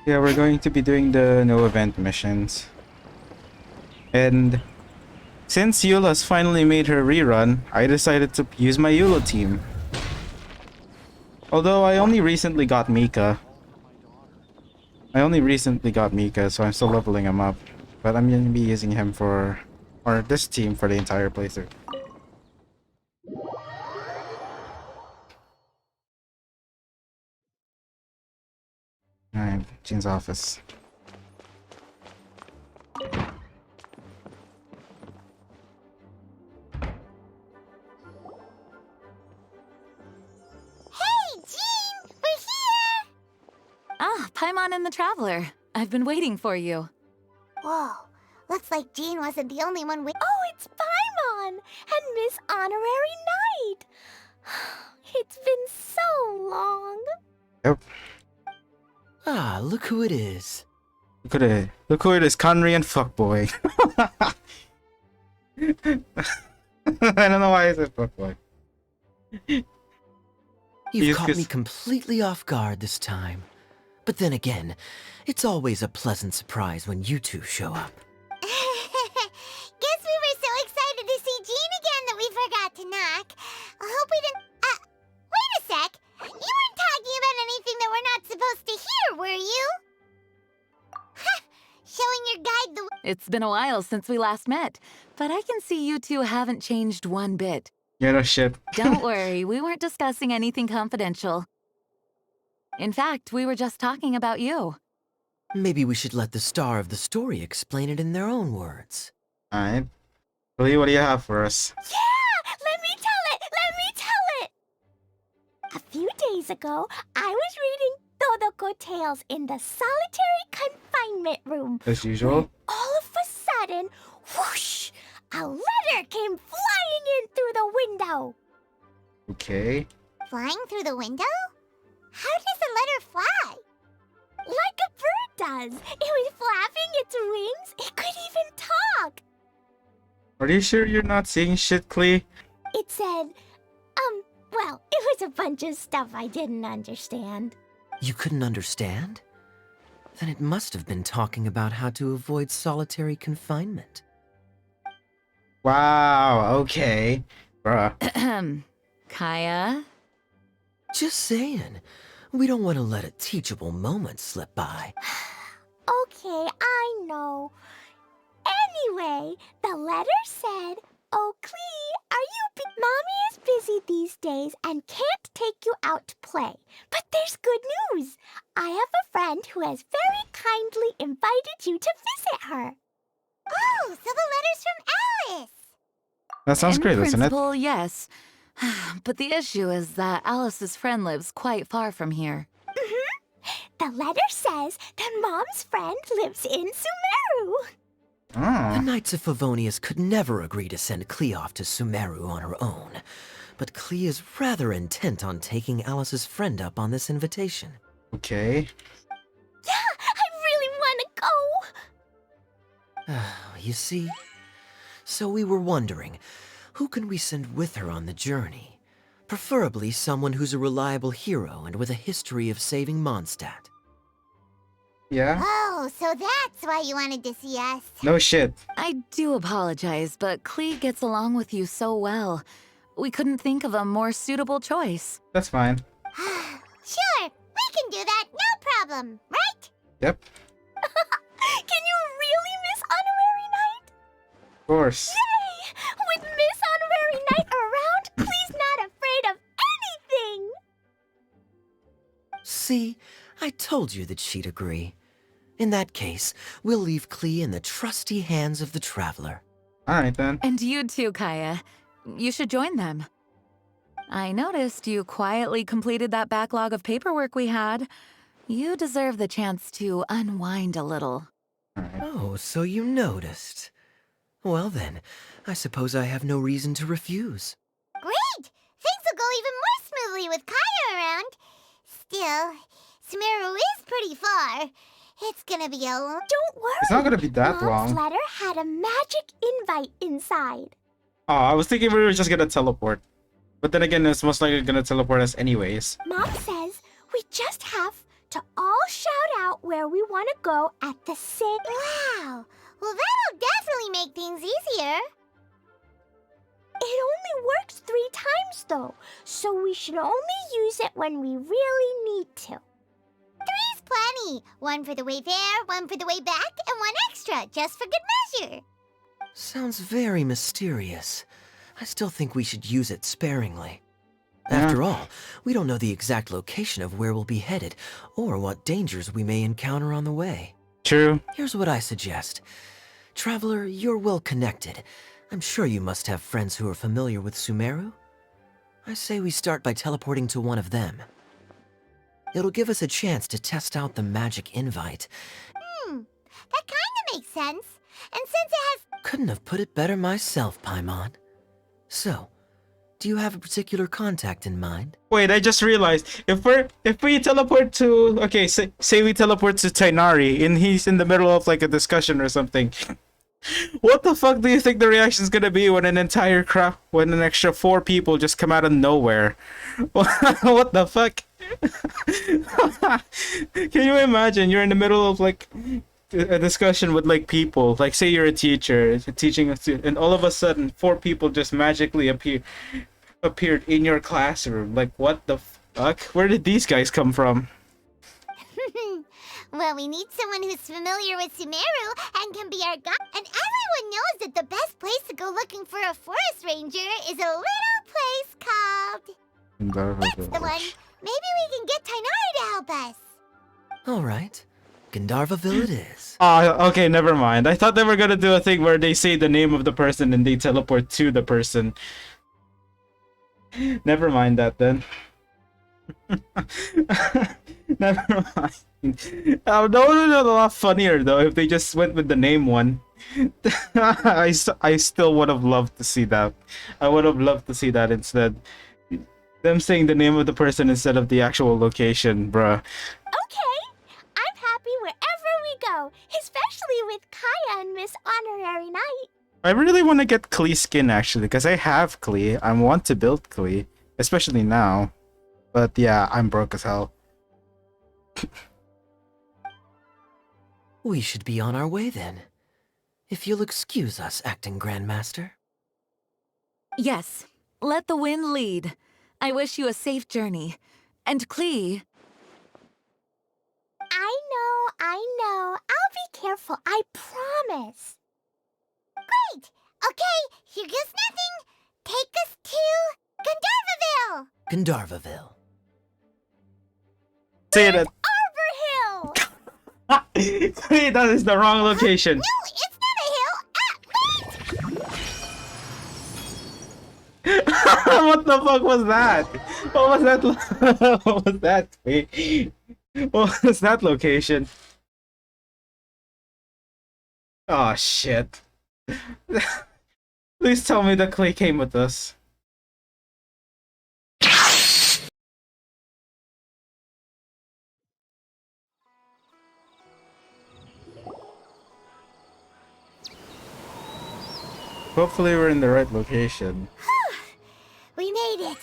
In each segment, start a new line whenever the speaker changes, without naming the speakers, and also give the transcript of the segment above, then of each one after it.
Yeah, we're going to be doing the no event missions. And since Eula's finally made her rerun, I decided to use my Eula team. Although I only recently got Mika. So I'm still leveling him up. But I'm gonna be using him for, or this team for the entire playthrough. Alright, Jean's office.
Hey, Jean! We're here!
Ah, Paimon and the Traveler. I've been waiting for you.
Whoa, looks like Jean wasn't the only one with— Oh, it's Paimon! And Miss Honorary Knight! It's been so long.
Yep.
Ah, look who it is.
Look who it is, Conry and Fuckboy. I don't know why I said Fuckboy.
You've caught me completely off guard this time. But then again, it's always a pleasant surprise when you two show up.
Guess we were so excited to see Jean again that we forgot to knock. I hope we didn't— wait a sec! You weren't talking about anything that we're not supposed to hear, were you? Showing your guide the—
It's been a while since we last met, but I can see you two haven't changed one bit.
Yeah, no shit.
Don't worry, we weren't discussing anything confidential. In fact, we were just talking about you.
Maybe we should let the star of the story explain it in their own words.
Alright. Lee, what do you have for us?
Yeah! Let me tell it! A few days ago, I was reading Todoko Tales in the solitary confinement room.
As usual?
All of a sudden, whoosh! A letter came flying in through the window.
Okay.
Flying through the window? How does a letter fly? Like a bird does. It was flapping its wings. It could even talk.
Are you sure you're not seeing shit, Klee?
It said, well, it was a bunch of stuff I didn't understand.
You couldn't understand? Then it must have been talking about how to avoid solitary confinement.
Wow, okay. Bruh.
Kaya?
Just saying. We don't want to let a teachable moment slip by.
Okay, I know. Anyway, the letter said, "Oh, Klee, are you Mommy is busy these days and can't take you out to play. But there's good news. I have a friend who has very kindly invited you to visit her." Oh, so the letter's from Alice.
That sounds great, doesn't it?
In principle, yes. But the issue is that Alice's friend lives quite far from here.
The letter says that Mom's friend lives in Sumeru.
The
Oh.
Knights of Favonius could never agree to send Klee off to Sumeru on her own. But Klee is rather intent on taking Alice's friend up on this invitation.
Okay.
Yeah, I really want to go.
You see? So we were wondering, who can we send with her on the journey? Preferably someone who's a reliable hero and with a history of saving Mondstadt.
Yeah?
Oh, so that's why you wanted to see us.
No shit.
I do apologize, but Klee gets along with you so well. We couldn't think of a more suitable choice.
That's fine.
Sure, we can do that, no problem, right?
Yep.
Can you really miss Honorary Knight?
Of course.
Yay! With Miss Honorary Knight around, Klee's not afraid of anything!
See? I told you that she'd agree. In that case, we'll leave Klee in the trusty hands of the Traveler.
Alright then.
And you too, Kaya. You should join them. I noticed you quietly completed that backlog of paperwork we had. You deserve the chance to unwind a little.
Alright.
Oh, so you noticed. Well then, I suppose I have no reason to refuse.
Great! Things will go even more smoothly with Kaya around. Still, Sumeru is pretty far. It's gonna be a long— Don't worry!
It's not gonna be that
Mom's
long.
letter had a magic invite inside.
Oh, I was thinking we were just gonna teleport. But then again, it's most likely gonna teleport us anyways.
Mom says we just have to all shout out where we want to go at the same.
Wow. Well, that'll definitely make things easier.
It only works 3 times though, so we should only use it when we really need to.
3's plenty. 1 for the way there, 1 for the way back, and 1 extra, just for good measure.
Sounds very mysterious. I still think we should use it sparingly.
Yeah.
After all, we don't know the exact location of where we'll be headed, or what dangers we may encounter on the way.
True.
Here's what I suggest. Traveler, you're well connected. I'm sure you must have friends who are familiar with Sumeru. I say we start by teleporting to one of them. It'll give us a chance to test out the magic invite.
That kinda makes sense. And since it has...
Couldn't have put it better myself, Paimon. So, do you have a particular contact in mind?
Wait, I just realized if we teleport to say we teleport to Tainari and he's in the middle of like a discussion or something. What the fuck do you think the reaction's gonna be when an extra 4 people just come out of nowhere? What the fuck? Can you imagine you're in the middle of like a discussion with like people, like say you're a teacher teaching a student, and all of a sudden 4 people just magically appeared in your classroom. Like, what the fuck? Where did these guys come from?
Well, we need someone who's familiar with Sumeru and can be our guide. And everyone knows that the best place to go looking for a forest ranger is a little place called... That's the one. Maybe we can get Tainari to help us.
All right. Gandharvaville it is.
Okay, never mind. I thought they were gonna do a thing where they say the name of the person and they teleport to the person. Never mind that then. Never mind. That would have been a lot funnier though if they just went with the name one. I still would have loved to see that. I would have loved to see that instead. Them saying the name of the person instead of the actual location, bruh.
Okay, I'm happy wherever we go, especially with Kaya and Miss Honorary Knight.
I really want to get Klee skin actually, because I have Klee. I want to build Klee, especially now. But yeah, I'm broke as hell.
We should be on our way then. If you'll excuse us, Acting Grandmaster.
Yes, let the wind lead. I wish you a safe journey. And Klee...
I know. I'll be careful, I promise.
Great. Okay, here goes nothing. Take us to Gandharvaville.
Gandharvaville.
Say that.
Arbor Hill!
Klee, that is the wrong location.
No, it's not a hill. Wait.
What the fuck was that? What was that? What was that? Wait. What was that location? Oh shit. Please tell me that Klee came with us. Hopefully we're in the right location.
We made it.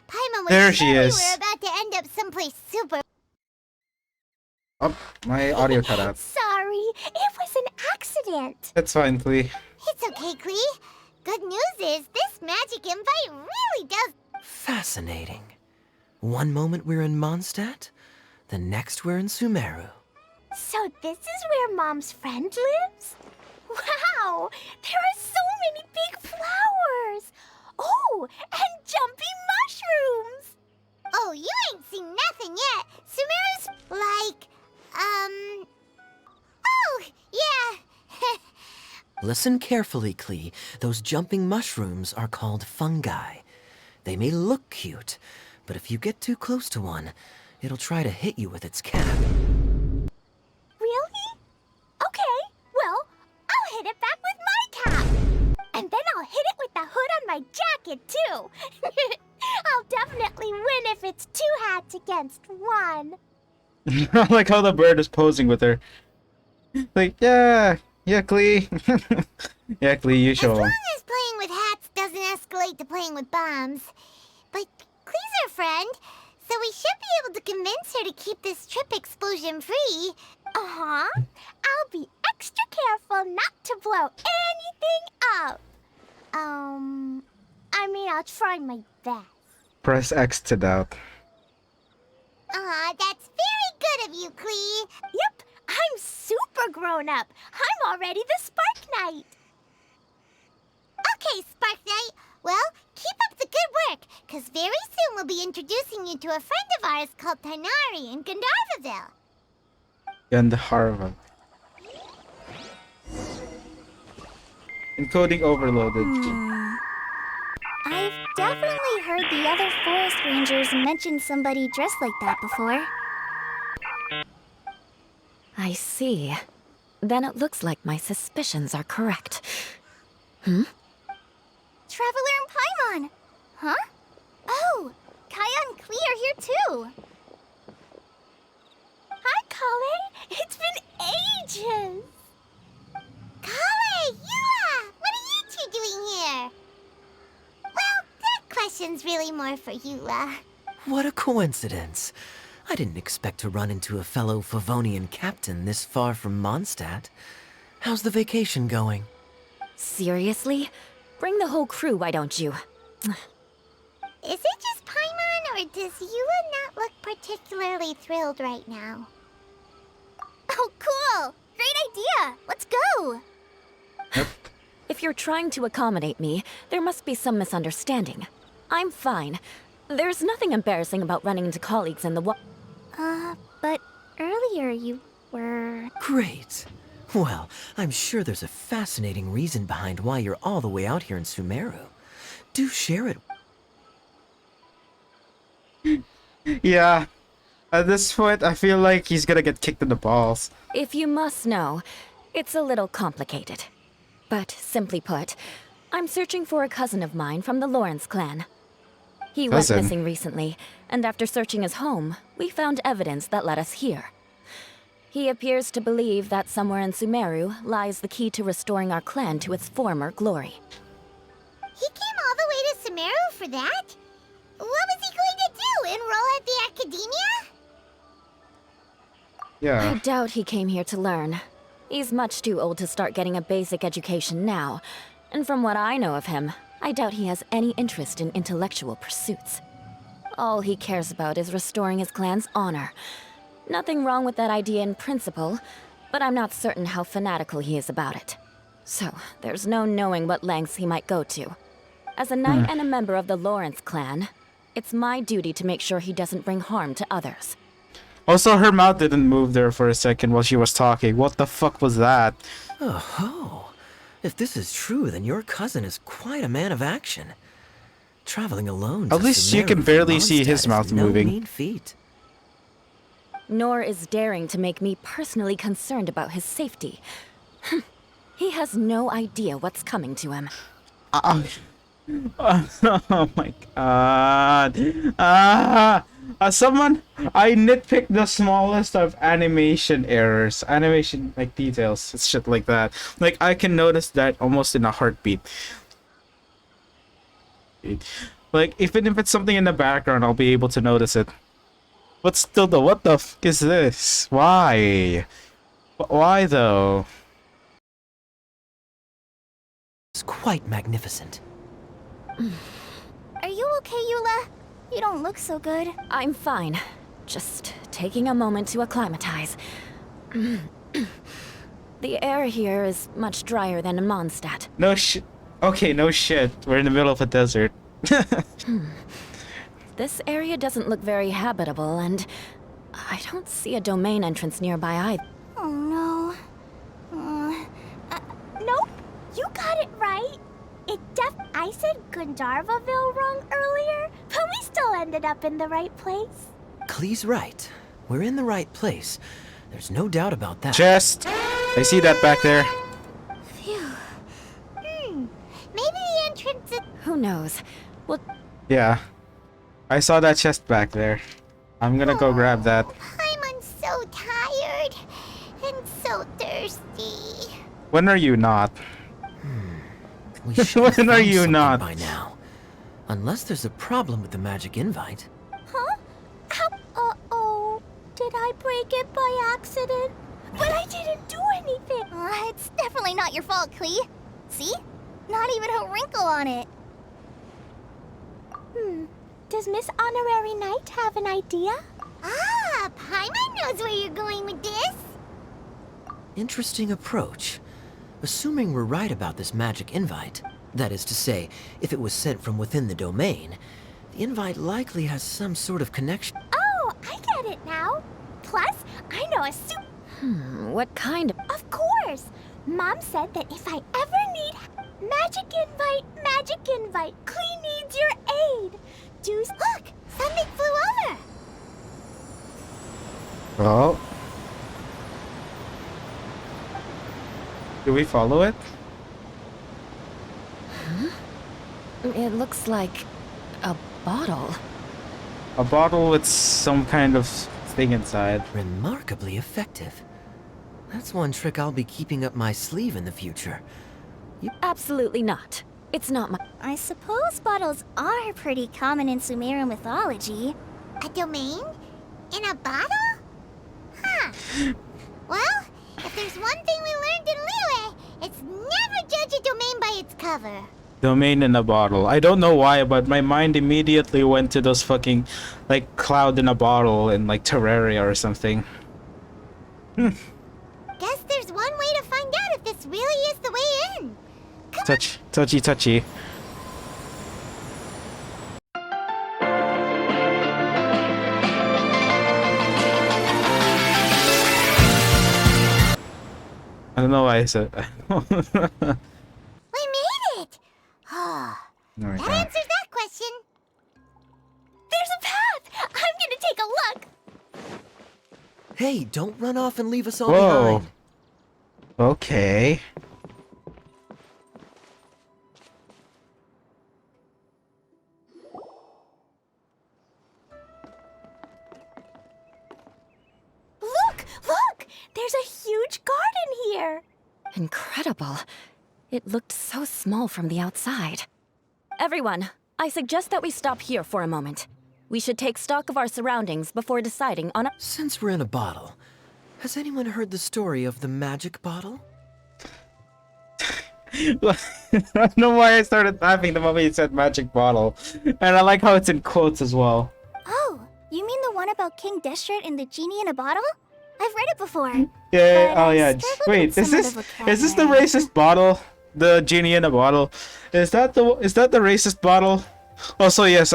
Paimon was
There she
sure
is.
we were about to end up someplace super...
Oh, my audio cut out.
Sorry, it was an accident.
That's fine, Klee.
It's okay, Klee. Good news is this magic invite really does...
Fascinating. One moment we're in Mondstadt, the next we're in Sumeru.
So this is where Mom's friend lives? Wow, there are so many big flowers. Oh, and jumping mushrooms.
Oh, you ain't seen nothing yet. Sumeru's like, Oh, yeah.
Listen carefully, Klee. Those jumping mushrooms are called fungi. They may look cute, but if you get too close to one, it'll try to hit you with its cap.
Really? Okay, well, I'll hit it back with my cap. And then I'll hit it with the hood on my jacket, too. I'll definitely win if it's 2 hats against 1.
I like how the bird is posing with her. Like, yeah, Klee. Yeah, Klee, you
As
show
long
'em.
as playing with hats doesn't escalate to playing with bombs. But Klee's our friend, So we should be able to convince her to keep this trip explosion-free.
Uh-huh. I'll be extra careful not to blow anything up. I mean, I'll try my best.
Press X to doubt.
Aw, that's very good of you, Klee.
Yep, I'm super grown up. I'm already the Spark Knight.
Okay, Spark Knight. Well, keep up the good work, because very soon we'll be introducing you to a friend of ours called Tighnari in Gandharvaville.
Gandharva. Encoding overloaded.
I've definitely heard the other forest rangers mention somebody dressed like that before.
I see. Then it looks like my suspicions are correct.
Traveler and Paimon! Huh? Oh, Kaya and Klee are here too!
Hi, Kale. It's been ages.
Kale, Eula! What are you two doing here? Well, that question's really more for Eula.
What a coincidence. I didn't expect to run into a fellow Favonian captain this far from Mondstadt. How's the vacation going?
Seriously? Bring the whole crew, why don't you?
Is it just Paimon, or does Eula not look particularly thrilled right now?
Oh, cool! Great idea! Let's go!
If you're trying to accommodate me, there must be some misunderstanding. I'm fine. There's nothing embarrassing about running into colleagues in the
But earlier you were...
Great. Well, I'm sure there's a fascinating reason behind why you're all the way out here in Sumeru. Do share it.
Yeah. At this point, I feel like he's gonna get kicked in the balls.
If you must know, it's a little complicated. But simply put, I'm searching for a cousin of mine from the Lawrence clan. He went
Cousin?
missing recently, and after searching his home, we found evidence that led us here. He appears to believe that somewhere in Sumeru lies the key to restoring our clan to its former glory.
He came all the way to Sumeru for that? What was he going to do? Enroll at the academia?
I
Yeah.
doubt he came here to learn. He's much too old to start getting a basic education now, and from what I know of him, I doubt he has any interest in intellectual pursuits. All he cares about is restoring his clan's honor. Nothing wrong with that idea in principle, but I'm not certain how fanatical he is about it. So, there's no knowing what lengths he might go to. As a knight and a member of the Lawrence clan, it's my duty to make sure he doesn't bring harm to others.
Also, her mouth didn't move there for a second while she was talking. What the fuck was that?
Oh, if this is true, then your cousin is quite a man of action. Traveling alone.
At
to
least you
Sumeru
can
from
barely see
Mondstadt
his
is
mouth
no
moving.
mean feat.
Nor is daring to make me personally concerned about his safety. He has no idea what's coming to him.
Oh my god. Someone, I nitpicked the smallest of animation errors. Animation, like, details. It's shit like that. Like, I can notice that almost in a heartbeat. Like, even if it's something in the background, I'll be able to notice it. But still though, what the f is this? Why? Why though?
It's quite magnificent.
Are you okay, Eula? You don't look so good.
I'm fine. Just taking a moment to acclimatize. The air here is much drier than in Mondstadt.
No shit. Okay, no shit. We're in the middle of a desert.
This area doesn't look very habitable, and I don't see a domain entrance nearby either.
Oh no.
Nope, you got it right. I said Gandharvaville wrong earlier, but we still ended up in the right place.
Klee's right. We're in the right place. There's no doubt about that.
Chest. I see that back there.
Maybe the entrance is...
Who knows? Well,
Yeah. I saw that chest back there. I'm gonna go grab that.
I'm so tired and so thirsty.
When are you not?
We should have
When are
found
you
something
not?
by now. Unless there's a problem with the magic invite.
Huh? I break it by accident? But I didn't do anything.
It's definitely not your fault, Klee. See? Not even a wrinkle on it.
Does Miss Honorary Knight have an idea?
Ah, Paimon knows where you're going with this.
Interesting approach. Assuming we're right about this magic invite, that is to say, if it was sent from within the domain, the invite likely has some sort of connection.
Oh, I get it now. Plus, I know a
What kind of...
Of course! Mom said that if I ever need magic invite, Klee needs your aid.
Look, something flew over.
Oh. Do we follow it?
It looks like a bottle.
A bottle with some kind of thing inside.
Remarkably effective. That's one trick I'll be keeping up my sleeve in the future.
Absolutely not. It's not my...
I suppose bottles are pretty common in Sumeru mythology.
A domain? In a bottle? Huh. Well, if there's one thing we learned in Liyue, it's never judge a domain by its cover.
Domain in a bottle. I don't know why, but my mind immediately went to those fucking, like, cloud in a bottle in, like, Terraria or something.
Guess there's one way to find out if this really is the way in.
Touchy. I don't know why I said that.
We made it! Oh,
Oh my
that
God.
answers that question.
There's a path! I'm gonna take a look!
Hey, don't run off and leave us all
Whoa.
behind.
Okay.
Look! There's a huge garden here!
Incredible. It looked so small from the outside. Everyone, I suggest that we stop here for a moment. We should take stock of our surroundings before deciding on a...
Since we're in a bottle, has anyone heard the story of the magic bottle?
I don't know why I started laughing the moment you said magic bottle. And I like how it's in quotes as well.
Oh, you mean the one about King Destret and the genie in a bottle? I've read it before.
Yeah,
But
oh
I
yeah.
struggled
Wait,
with
is
some of
this
the
is this the
vocabulary.
racist bottle? The genie in a bottle? Is that the racist bottle? Also, yes,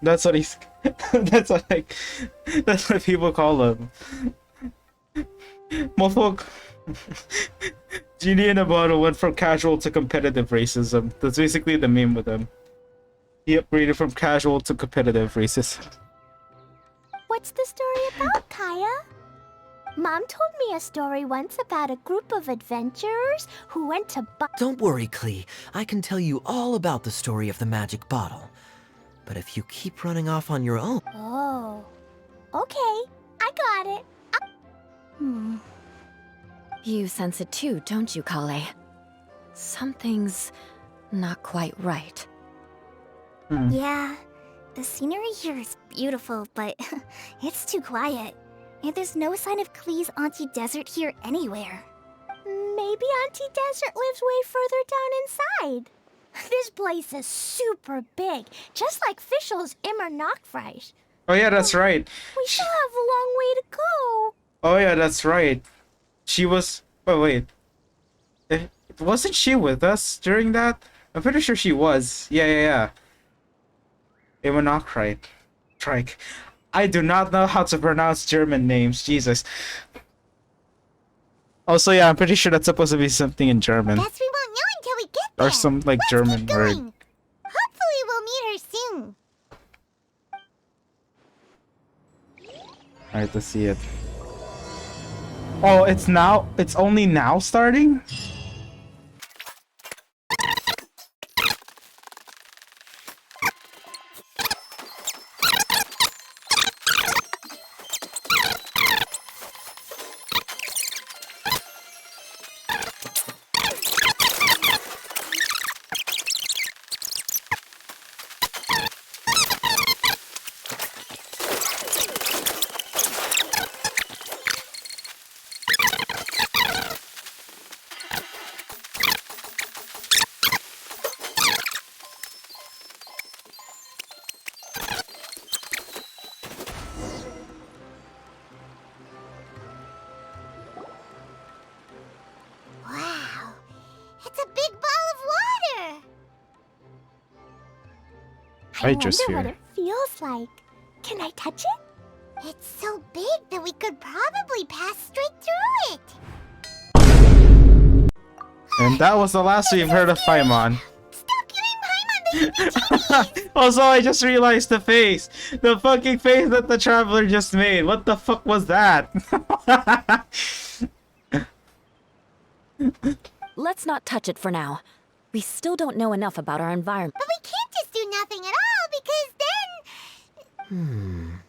that's what he's that's what people call him. Motherfuck. Genie in a bottle went from casual to competitive racism. That's basically the meme with him. He upgraded from casual to competitive racism.
What's the story about, Kaya? Mom told me a story once about a group of adventurers who went to
Don't worry, Klee. I can tell you all about the story of the magic bottle. But if you keep running off on your own...
Oh. Okay, I got it.
You sense it too, don't you, Kale? Something's not quite right.
Yeah, the scenery here is beautiful, but it's too quiet. And there's no sign of Klee's Auntie Desert here anywhere.
Maybe Auntie Desert lives way further down inside. This place is super big, just like Fischl's Immer Nachtreich.
Oh yeah, that's right.
We still have a long way to go.
Oh yeah, that's right. She was. Oh wait. Wasn't she with us during that? I'm pretty sure she was. Yeah. Immonochrite. Trike. I do not know how to pronounce German names. Jesus. Also, yeah, I'm pretty sure that's supposed to be something in German.
Guess we won't know until we get there.
Or some, like,
Let's
German
keep
word.
going. Hopefully we'll meet her soon.
Alright, let's see it. Oh, it's only now starting?
I wonder
Hydrosphere.
what it feels like. Can I touch it?
It's so big that we could probably pass straight through it.
And that was the last we've heard of Paimon.
Stop giving Paimon the heebie-jeebies.
Also, I just realized the face. The fucking face that the traveler just made. What the fuck was that?
Let's not touch it for now. We still don't know enough about our environment.
But we can't just do nothing at all because then...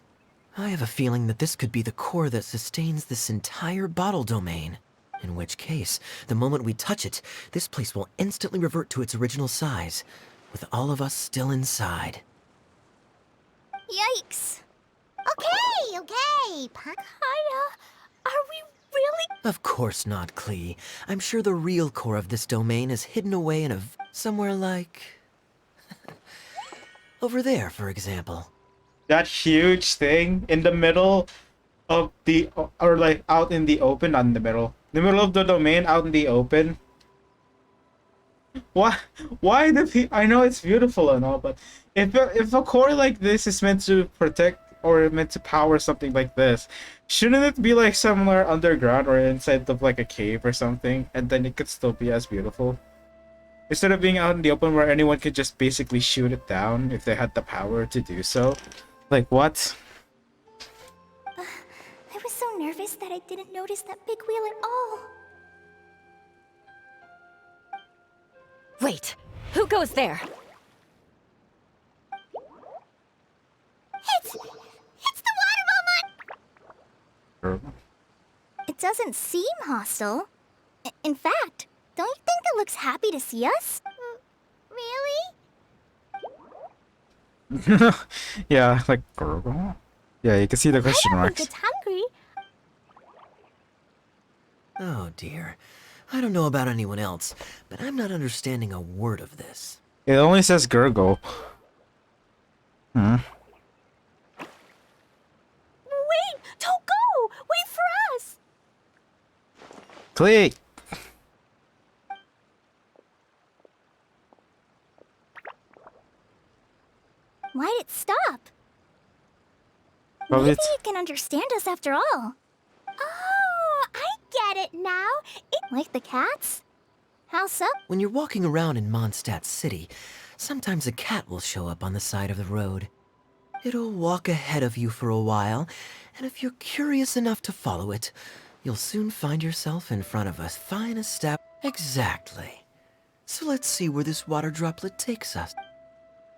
I have a feeling that this could be the core that sustains this entire bottle domain. In which case, the moment we touch it, this place will instantly revert to its original size, with all of us still inside.
Yikes.
Okay.
Kaya, are we really?
Of course not, Klee. I'm sure the real core of this domain is hidden away in somewhere like... over there, for example.
That huge thing in the middle of the, or like out in the open, not in the middle of the domain, out in the open. Why I know it's beautiful and all, but if a core like this is meant to protect or meant to power something like this, shouldn't it be like somewhere underground or inside of like a cave or something, and then it could still be as beautiful? Instead of being out in the open where anyone could just basically shoot it down if they had the power to do so. Like, what?
I was so nervous that I didn't notice that big wheel at all.
Wait, who goes there?
It's the water Belmont!
It doesn't seem hostile. In fact, don't you think it looks happy to see us?
Really?
Yeah, like gurgle. Yeah, you can see the question
I don't
marks.
think it's hungry.
Oh dear. I don't know about anyone else, but I'm not understanding a word of this.
It only says gurgle. Hmm.
Wait, don't go! Wait for us!
Click.
Why'd it stop?
Probably
Maybe
it's-
it can understand us after all.
Oh, I get it now.
Like the cats? How so?
When you're walking around in Mondstadt City, sometimes a cat will show up on the side of the road. It'll walk ahead of you for a while, and if you're curious enough to follow it, you'll soon find yourself in front of a fine estab. Exactly. So let's see where this water droplet takes us.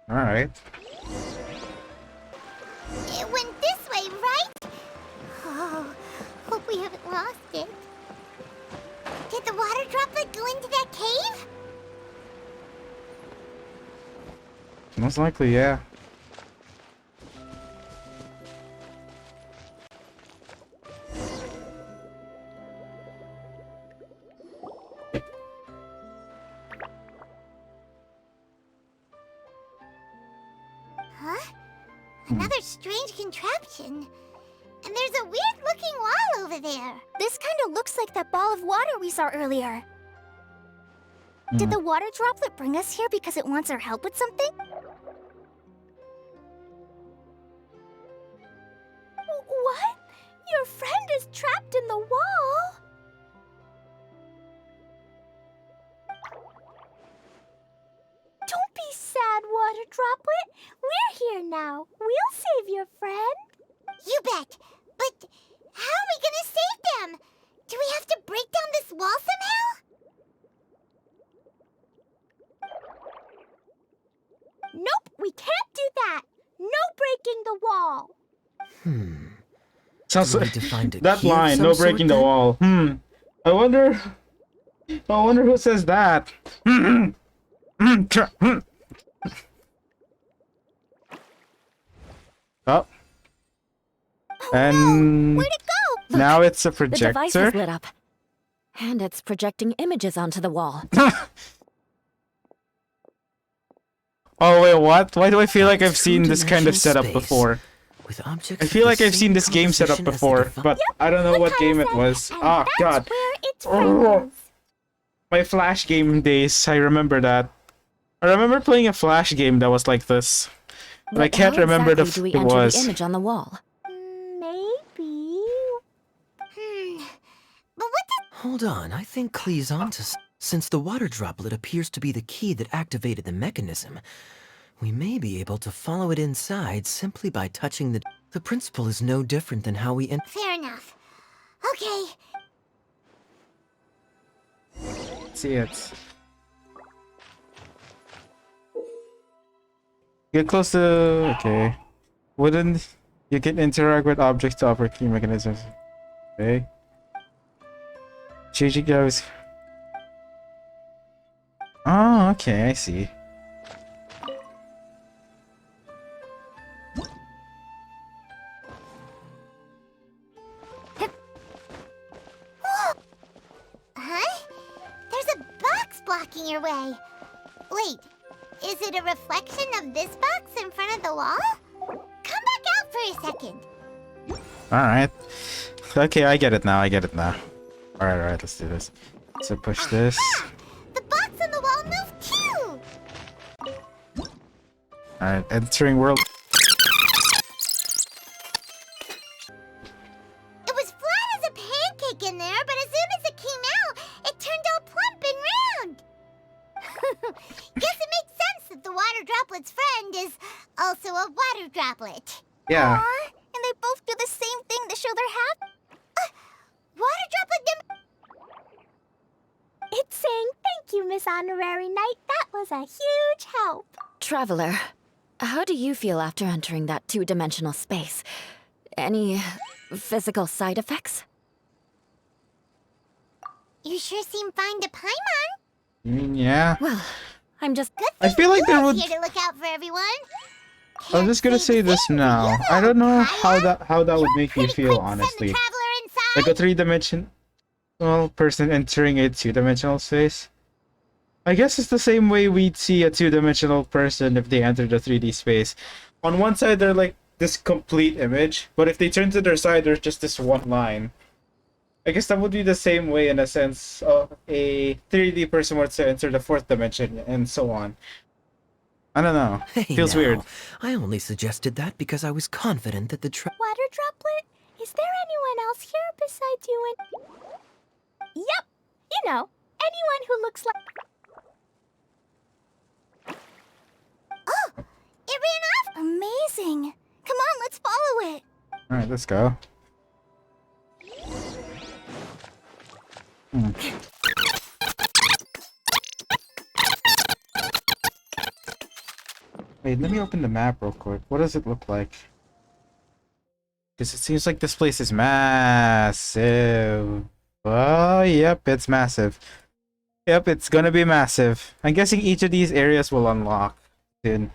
All right.
It went this way, right? Oh, hope we haven't lost it. Did the water droplet go into that cave?
Most likely, yeah.
Huh? Another strange contraption. And there's a weird-looking wall over there.
This kind of looks like that ball of water we saw earlier. Did the water droplet bring us here because it wants our help with something?
What? Your friend is trapped in the wall? Don't be sad, Water Droplet. We're here now. We'll save your friend.
You bet. But how are we gonna save them? Do we have to break down this wall somehow?
Nope, we can't do that. No breaking the wall.
Sounds
Do we
like
need to find a
that
key of
line.
some
No
sort
breaking the
then?
wall. I wonder who says that. Oh. And
Where'd it go?
now it's a
The device
projector.
is lit up. And it's projecting images onto the wall.
Oh wait, what? Why do I feel like I've seen this kind of
Two-dimensional
setup
space
before?
With objects
I
of
feel
the
like I've
same
seen this game setup
composition as the
before,
defi-
but I don't know what
Kaya
game it
said,
was.
and
Oh
that's
god.
where its
Oh.
friend is.
My Flash game days, I remember that. I remember playing a Flash game that was like this. But I can't
how
remember
exactly
the
do we
it
enter
was.
the image on the wall?
Maybe.
But what the...
Hold on, I think Klee's onto since the water droplet appears to be the key that activated the mechanism, we may be able to follow it inside simply by touching the... The principle is no different than how we
Fair enough. Okay.
See it. Get close to... Okay. Wouldn't... You can interact with objects to operate key mechanisms. Okay. Changing goes... Oh, okay, I see.
Huh? There's a box blocking your way. Wait, is it a reflection of this box in front of the wall? Come back out for a second.
Alright. Okay, I get it now, Alright, let's do this. So push this.
The box on the wall moved too.
Alright, entering world.
It was flat as a pancake in there, but as soon as it came out, it turned all plump and round. Guess it makes sense that the water droplet's friend is also a water droplet.
Yeah.
Aw, and they both do the same thing to show they're happy.
Water droplet
It's saying thank you, Miss Honorary Knight. That was a huge help.
Traveler, how do you feel after entering that two-dimensional space? Any physical side effects?
You sure seem fine to Paimon.
Yeah.
Well, I'm just...
Good
I
thing
feel like there
Yua's
would-
here to look out for everyone.
I'm just gonna say this now. I don't know how that would make you
Pretty
feel,
quick to send the
honestly.
traveler inside.
Like a three-dimensional person entering a two-dimensional space. I guess it's the same way we'd see a two-dimensional person if they entered a 3D space. On one side, they're like this complete image, but if they turn to their side, there's just this one line. I guess that would be the same way in a sense a 3D person were to enter the fourth dimension, and so on. I don't know.
Hey
Feels
now,
weird.
I only suggested that because I was confident that the
Water droplet? Is there anyone else here besides you and... Yep. You know, anyone who looks like...
Oh, it ran off.
Amazing. Come on, let's follow it.
Alright, let's go. Wait, let me open the map real quick. What does it look like? Because it seems like this place is massive. Oh, yep, it's massive. Yep, it's gonna be massive. I'm guessing each of these areas will unlock soon.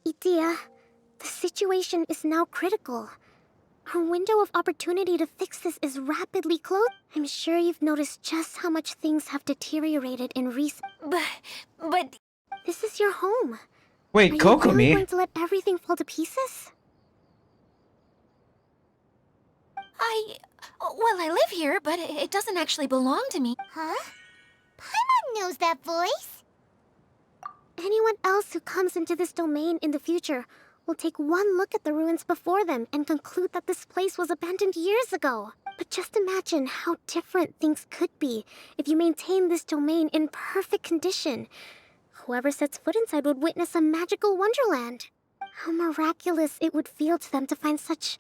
Itia, the situation is now critical. Our window of opportunity to fix this is rapidly closed. I'm sure you've noticed just how much things have deteriorated in recent...
But
This is your home.
Wait,
Are you really
Kokomi?
going to let everything fall to pieces?
Well, I live here, but it doesn't actually belong to me.
huh? Paimon knows that voice.
Anyone else who comes into this domain in the future will take one look at the ruins before them and conclude that this place was abandoned years ago. But just imagine how different things could be if you maintain this domain in perfect condition. Whoever sets foot inside would witness a magical wonderland. How miraculous it would feel to them to find such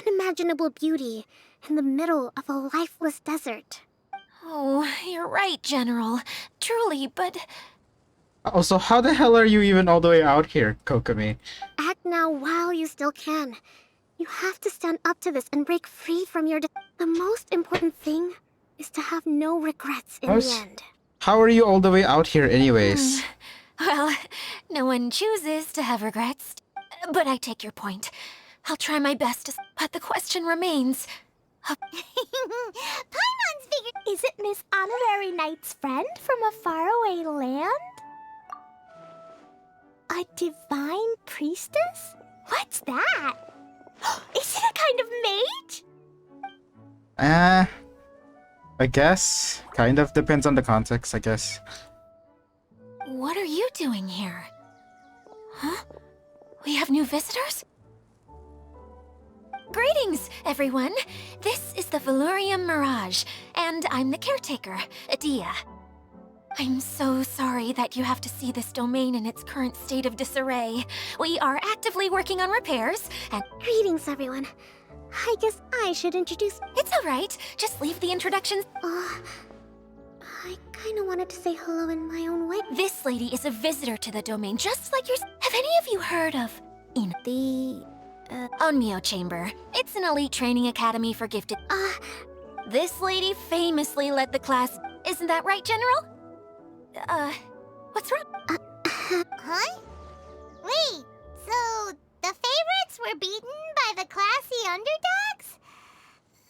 unimaginable beauty in the middle of a lifeless desert.
Oh, you're right, General. Truly, but
Also, how the hell are you even all the way out here, Kokomi?
Act now while you still can. You have to stand up to this and break free from your... The most important thing is to have no regrets in the
What?
end.
How are you all the way out here anyways?
Well, no one chooses to have regrets. But I take your point. I'll try my best to... But the question remains...
Paimon's figure.
Is it Miss Honorary Knight's friend from a faraway land? A divine priestess? What's that? Is it a kind of mage?
I guess. Kind of depends on the context, I guess.
What are you doing here? Huh? We have new visitors? Greetings, everyone! This is the Valurium Mirage, and I'm the caretaker, Adia. I'm so sorry that you have to see this domain in its current state of disarray. We are actively working on repairs, and
Greetings, everyone. I guess I should introduce...
it's alright. Just leave the introductions.
I kinda wanted to say hello in my own way.
This lady is a visitor to the domain, just like yours. Have any of you heard of the Onmyo Chamber? It's an elite training academy for gifted. This lady famously led the class. Isn't that right, General? What's wrong?
Huh? Wait, so the favorites were beaten by the classy underdogs?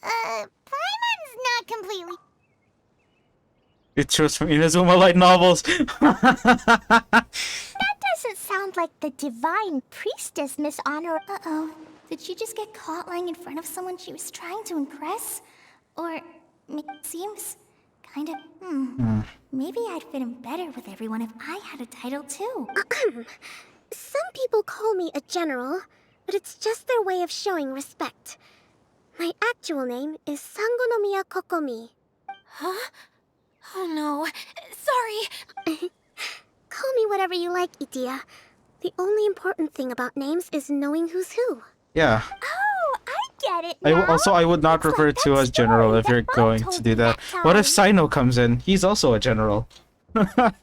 Paimon's not completely...
It shows from Inazuma Light novels.
That doesn't sound like the divine priestess, Miss Honor.
Uh-oh. Did she just get caught lying in front of someone she was trying to impress? Or... seems... kind of... Maybe I'd fit in better with everyone if I had a title too.
Some people call me a general, but it's just their way of showing respect. My actual name is Sangonomiya Kokomi.
Huh? Oh no. Sorry.
Call me whatever you like, Itia. The only important thing about names is knowing who's who.
Yeah.
Oh, I get it
I
now.
would not
It's
refer
like
to
that
as general
story
if you're
that Mom
going
told
to
me
do that.
that
What if
time.
Sino comes in? He's also a general. Horrible.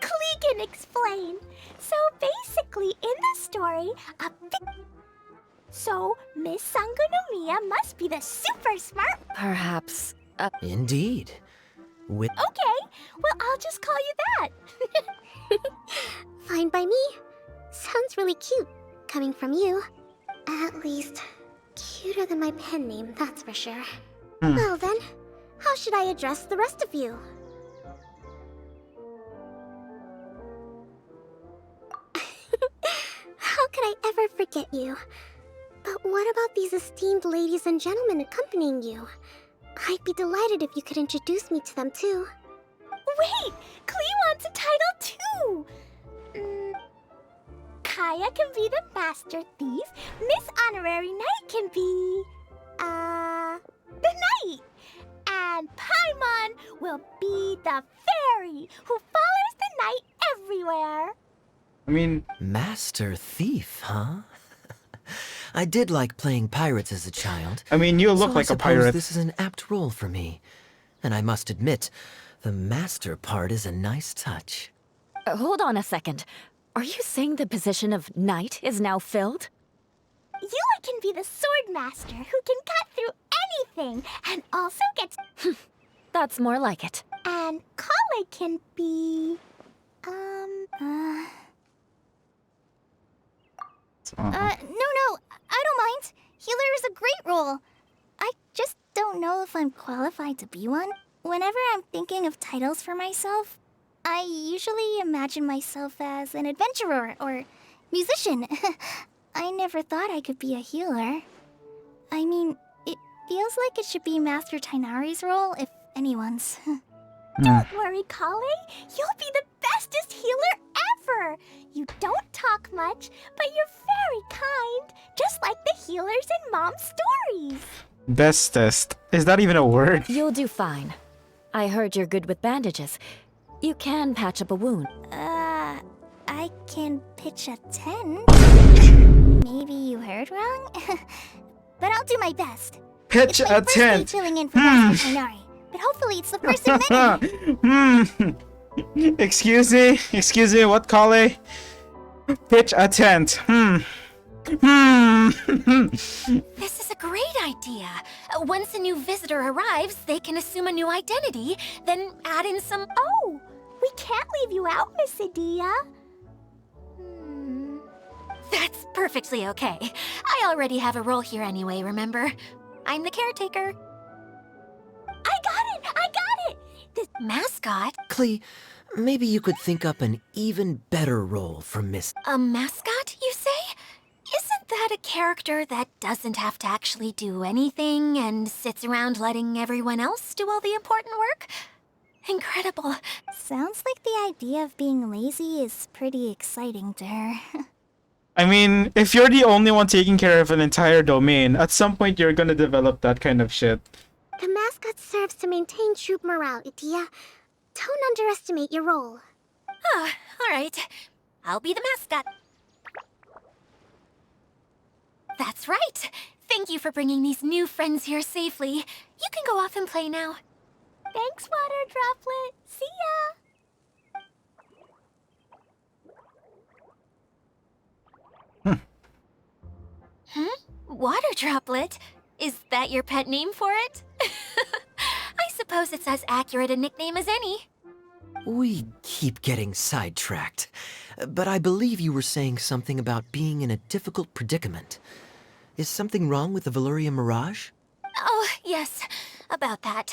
Klee can explain. So basically, in the story, So, Miss Sangonomiya must be the super smart...
Perhaps.
Indeed. With
Okay, well, I'll just call you that.
Fine by me. Sounds really cute, coming from you. At least, cuter than my pen name, that's for sure. Well then, how should I address the rest of you? How could I ever forget you? But what about these esteemed ladies and gentlemen accompanying you? I'd be delighted if you could introduce me to them too.
Wait, Klee wants a title too. Kaya can be the Master Thief. Miss Honorary Knight can be... the Knight. And Paimon will be the fairy who follows the Knight everywhere.
I mean,
Master Thief, huh? I did like playing pirates as a child.
you look
so
like
I
a pirate.
suppose this is an apt role for me. And I must admit, the master part is a nice touch.
Hold on a second. Are you saying the position of knight is now filled?
Yua can be the sword master who can cut through anything and also gets...
That's more like it.
And Kale can be...
no, I don't mind. Healer is a great role. I just don't know if I'm qualified to be one. Whenever I'm thinking of titles for myself, I usually imagine myself as an adventurer or musician. I never thought I could be a healer. I mean, it feels like it should be Master Tainari's role, if anyone's.
Don't worry, Kale. You'll be the bestest healer ever. You don't talk much, but you're very kind, just like the healers in Mom's stories.
Bestest. Is that even a word?
You'll do fine. I heard you're good with bandages. You can patch up a wound.
I can pitch a tent. Maybe you heard wrong? But I'll do my best.
Pitch
It's my
a
first day
tent.
filling in for Master Tainari, but hopefully it's the first of many.
Excuse me, what, Kale? Pitch a tent.
This is a great idea. Once a new visitor arrives, they can assume a new identity, then add in some.
Oh, we can't leave you out, Miss Adia.
That's perfectly okay. I already have a role here anyway, remember? I'm the caretaker.
I got it!
The mascot?
Klee, maybe you could think up an even better role for Miss.
A mascot, you say? Isn't that a character that doesn't have to actually do anything and sits around letting everyone else do all the important work? Incredible.
Sounds like the idea of being lazy is pretty exciting to her.
I mean, if you're the only one taking care of an entire domain, at some point you're gonna develop that kind of shit.
The mascot serves to maintain troop morale, Idia. Don't underestimate your role.
Ah, alright. I'll be the mascot. That's right. Thank you for bringing these new friends here safely. You can go off and play now.
Thanks, Water Droplet. See ya.
Water Droplet? Is that your pet name for it? I suppose it's as accurate a nickname as any.
We keep getting sidetracked, but I believe you were saying something about being in a difficult predicament. Is something wrong with the Veluria Mirage?
Oh, yes, about that.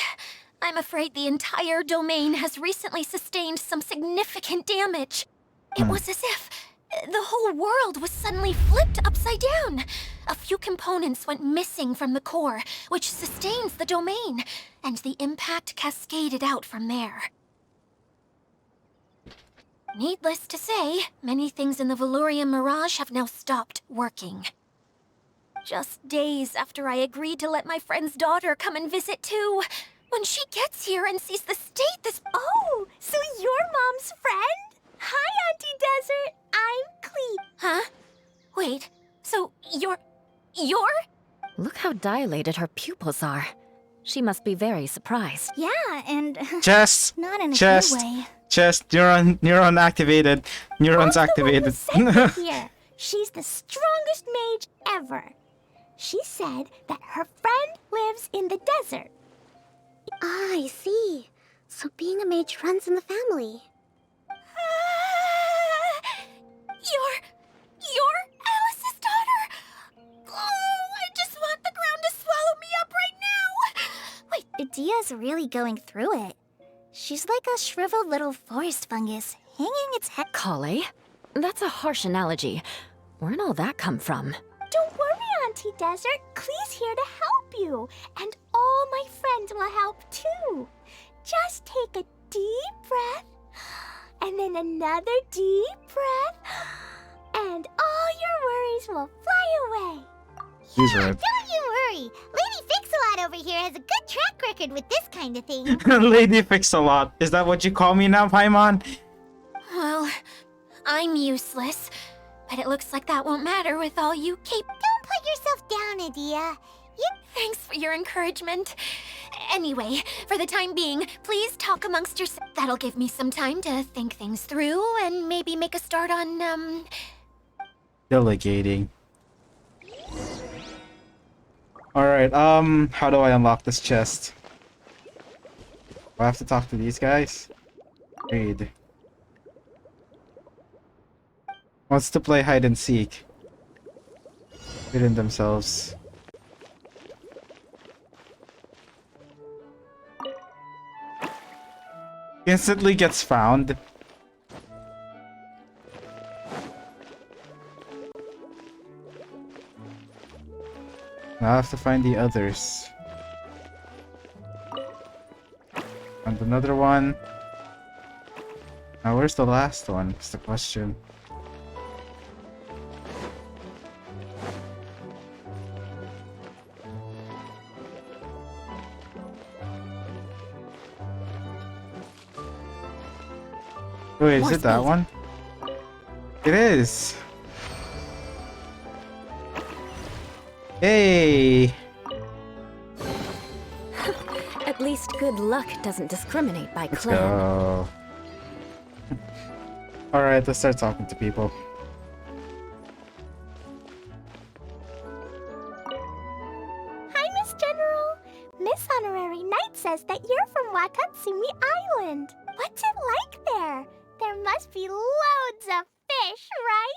I'm afraid the entire domain has recently sustained some significant damage. It was as if the whole world was suddenly flipped upside down. A few components went missing from the core, which sustains the domain, and the impact cascaded out from there. Needless to say, many things in the Veluria Mirage have now stopped working. Just days after I agreed to let my friend's daughter come and visit too. When she gets here and sees the state this—
Oh, so you're Mom's friend? Hi, Auntie Desert. I'm Klee.
Huh? Wait, so you're...
Look how dilated her pupils are. She must be very surprised.
Yeah, and
Chest,
not in a
chest,
good way.
chest, neuron activated. Neurons
I'm the one who
activated.
sent her here. She's the strongest mage ever. She said that her friend lives in the desert.
Ah, I see. So being a mage runs in the family.
You're Alice's daughter! Oh, I just want the ground to swallow me up right now! Wait,
Adia's really going through it. She's like a shriveled little forest fungus, hanging its head.
Kale? That's a harsh analogy. Where'd all that come from?
Don't worry, Auntie Desert. Klee's here to help you. And all my friends will help too. Just take a deep breath. And then another deep breath. And all your worries will fly away.
He's right.
Don't you worry. Lady Fix-A-Lot over here has a good track record with this kind of thing.
Lady Fix-A-Lot. Is that what you call me now, Paimon?
well, I'm useless. But it looks like that won't matter with all you
Don't put yourself down, Adia.
Thanks for your encouragement. Anyway, for the time being, please talk amongst yourselves. That'll give me some time to think things through and maybe make a start on,
Delegating. Alright, how do I unlock this chest? Do I have to talk to these guys? Read. Wants to play hide and seek. Hidden themselves. Instantly gets found. Now I have to find the others. And another one. Now where's the last one? Is the question. Wait, is it that one? It is! Hey!
At least good luck doesn't discriminate by
Let's
clan.
go. Alright, let's start talking to people.
itinerary, Knight says that you're from Watatsumi Island. What's it like there? There must be loads of fish, right?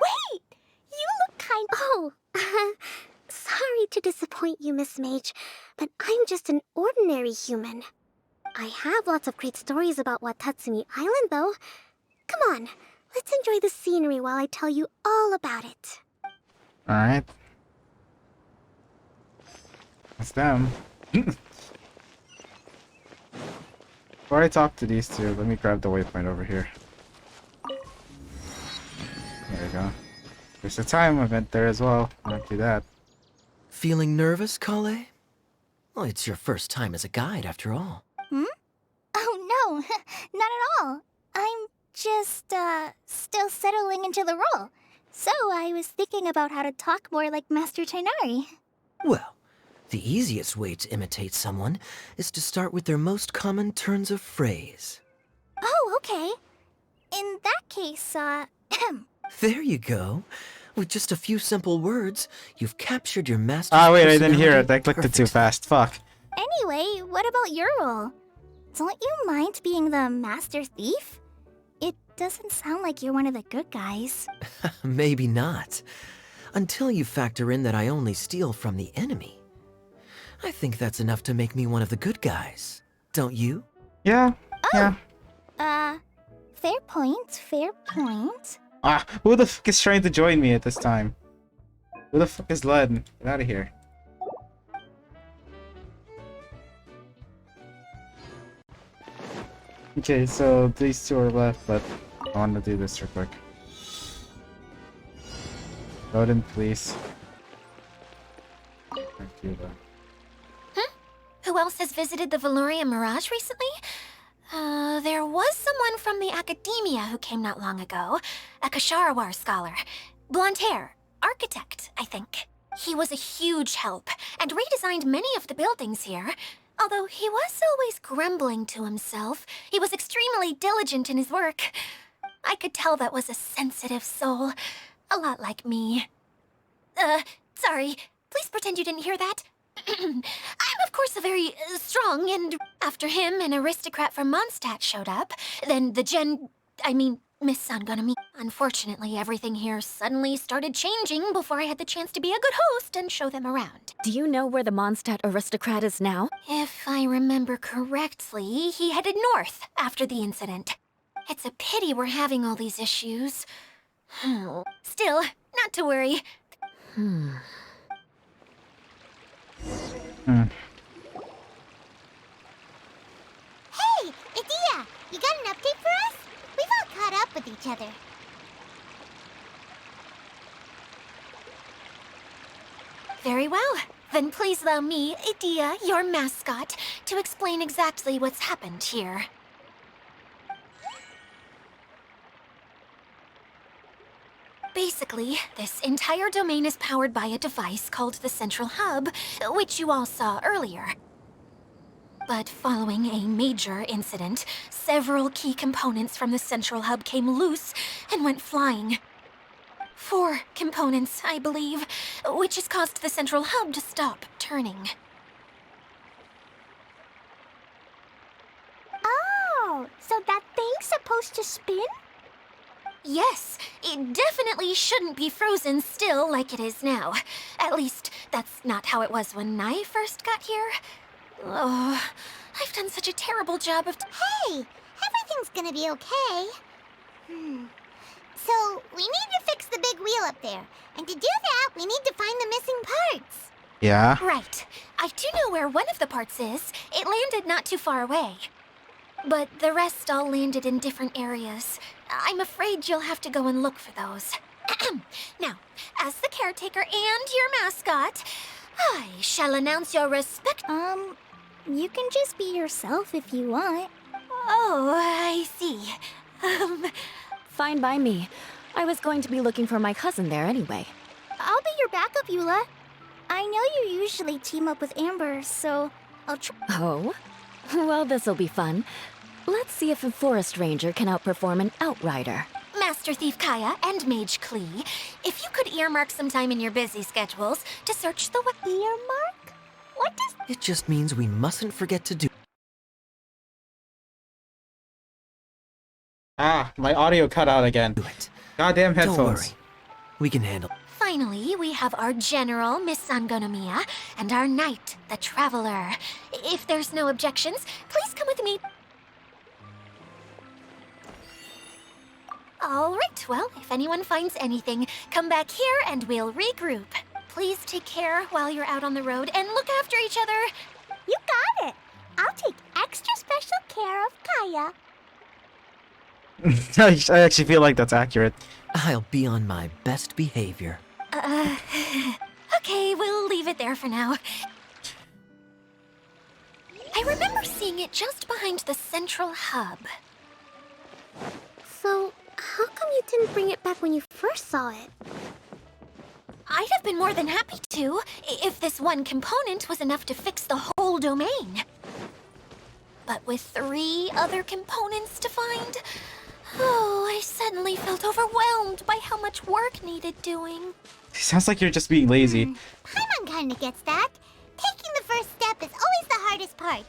Wait! You look kind of...
Oh, sorry to disappoint you, Miss Mage, but I'm just an ordinary human. I have lots of great stories about Watatsumi Island, though. Come on, let's enjoy the scenery while I tell you all about it.
Alright. That's them. Before I talk to these two, let me grab the waypoint over here. There we go. There's a time event there as well. I'll do that.
Feeling nervous, Kale? Well, it's your first time as a guide, after all.
Oh no, not at all. I'm just, still settling into the role. So I was thinking about how to talk more like Master Tighnari.
Well, the easiest way to imitate someone is to start with their most common turns of phrase.
Oh, okay. In that case,
There you go. With just a few simple words, you've captured your master's
Ah, wait, I didn't hear it.
personality
I clicked it too
perfectly.
fast. Fuck.
Anyway, what about your role? Don't you mind being the Master Thief? It doesn't sound like you're one of the good guys.
Maybe not. Until you factor in that I only steal from the enemy. I think that's enough to make me one of the good guys. Don't you?
Yeah. Yeah.
Fair point, fair point.
Ah, who the fuck is trying to join me at this time? Who the fuck is Len? Get out of here. Okay, so these two are left, but I want to do this real quick. Vote in, please. Thank you, though.
Who else has visited the Veloria Mirage recently? There was someone from the academia who came not long ago. A Kasharawar scholar. Blonde hair. Architect, I think. He was a huge help, and redesigned many of the buildings here. Although he was always grumbling to himself, he was extremely diligent in his work. I could tell that was a sensitive soul. A lot like me. Sorry. Please pretend you didn't hear that. I'm, of course, a very strong, and after him, an aristocrat from Mondstadt showed up. Then the Miss Sangonami. Unfortunately, everything here suddenly started changing before I had the chance to be a good host and show them around.
Do you know where the Mondstadt aristocrat is now?
If I remember correctly, he headed north after the incident. It's a pity we're having all these issues. Still, not to worry.
Hey, Idia, you got an update for us? We've all caught up with each other.
Very well. Then please allow me, Idia, your mascot, to explain exactly what's happened here. Basically, this entire domain is powered by a device called the Central Hub, which you all saw earlier. But following a major incident, several key components from the Central Hub came loose and went flying. 4 components, I believe, which has caused the Central Hub to stop turning.
Oh, so that thing's supposed to spin?
Yes, it definitely shouldn't be frozen still like it is now. At least, that's not how it was when I first got here. Oh, I've done such a terrible job of...
Hey, everything's gonna be okay. So, we need to fix the big wheel up there. And to do that, we need to find the missing parts.
Yeah.
Right. I do know where one of the parts is. It landed not too far away. But the rest all landed in different areas. I'm afraid you'll have to go and look for those. Now, as the caretaker and your mascot, I shall announce your respect...
You can just be yourself if you want.
Oh, I see.
Fine by me. I was going to be looking for my cousin there anyway.
I'll be your backup, Eula. I know you usually team up with Amber, so I'll try.
Oh? Well, this'll be fun. Let's see if a forest ranger can outperform an outrider.
Master Thief Kaya and Mage Klee, if you could earmark some time in your busy schedules to search the
Earmark? What does...
It just means we mustn't forget to do
Ah, my audio cut out again.
it.
Goddamn
Don't
headphones.
worry. We can handle.
Finally, we have our general, Miss Sangonomiya, and our knight, the Traveler. If there's no objections, please come with me. All right, well, if anyone finds anything, come back here and we'll regroup. Please take care while you're out on the road and look after each other.
You got it. I'll take extra special care of Kaya.
I actually feel like that's accurate.
I'll be on my best behavior.
Okay, we'll leave it there for now. I remember seeing it just behind the central hub.
So, how come you didn't bring it back when you first saw it?
I'd have been more than happy to, if this one component was enough to fix the whole domain. But with 3 other components to find, oh, I suddenly felt overwhelmed by how much work needed doing.
Sounds like you're just being lazy.
Paimon kinda gets that. Taking the first step is always the hardest part.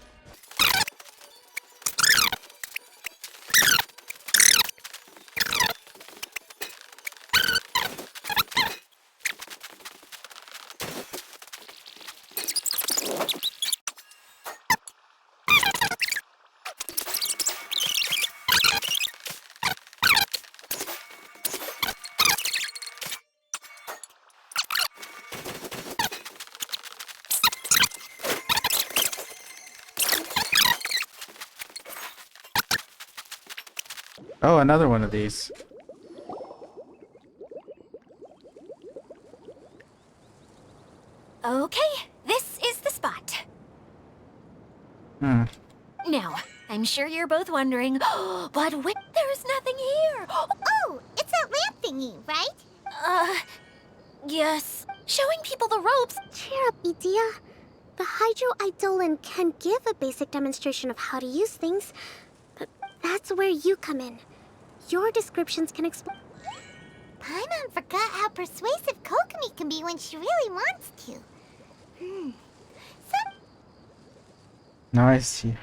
Oh, another one of these.
Okay, this is the spot.
Hmm.
Now, I'm sure you're both wondering, but wait, there's nothing here.
Oh, it's that lamp thingy, right?
Yes. Showing people the ropes.
Cheer up, Edea. The Hydro-Eidolon can give a basic demonstration of how to use things, but that's where you come in. Your descriptions can explain.
Paimon forgot how persuasive Kokomi can be when she really wants to.
Now I see.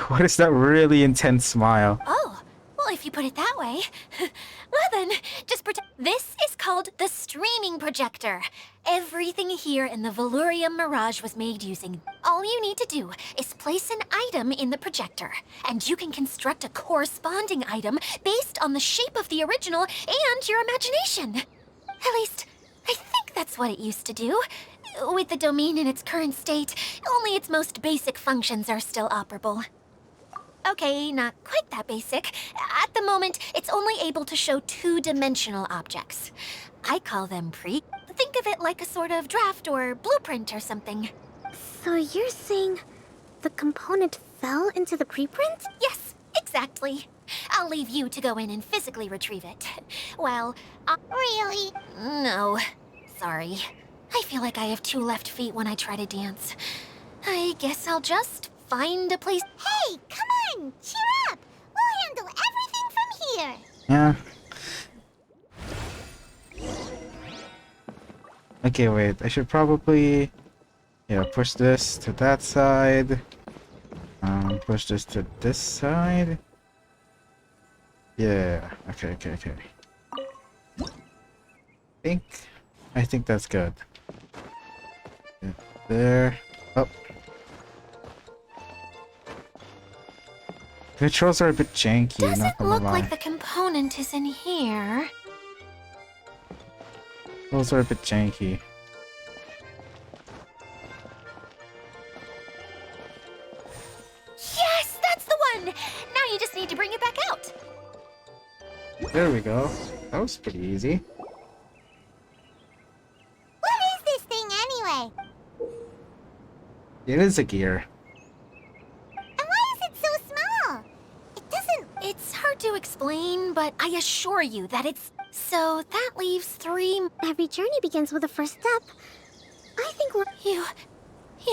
What is that really intense smile?
Oh, well, if you put it that way. Well then, just pretend. This is called the streaming projector. Everything here in the Valurium Mirage was made using. All you need to do is place an item in the projector, and you can construct a corresponding item based on the shape of the original and your imagination. At least, I think that's what it used to do. With the domain in its current state, only its most basic functions are still operable. Okay, not quite that basic. At the moment, it's only able to show 2-dimensional objects. I call them Think of it like a sort of draft or blueprint or something.
So you're saying the component fell into the preprint?
Yes, exactly. I'll leave you to go in and physically retrieve it. Well,
Really?
no. Sorry. I feel like I have 2 left feet when I try to dance. I guess I'll just find a place.
Hey, come on! Cheer up! We'll handle everything from here!
Yeah. Okay, wait. I should probably... Yeah, push this to that side. Push this to this side. Yeah. Okay. I think that's good. Yeah, there. Oh. Controls are a bit janky, not
Doesn't
gonna
look
lie.
like the component is in here.
Those are a bit janky.
Yes, that's the one! Now you just need to bring it back out.
There we go. That was pretty easy.
What is this thing anyway?
It is a gear.
And why is it so small? It doesn't...
It's hard to explain, but I assure you that it's... So that leaves 3...
Every journey begins with a first step. I think we're...
You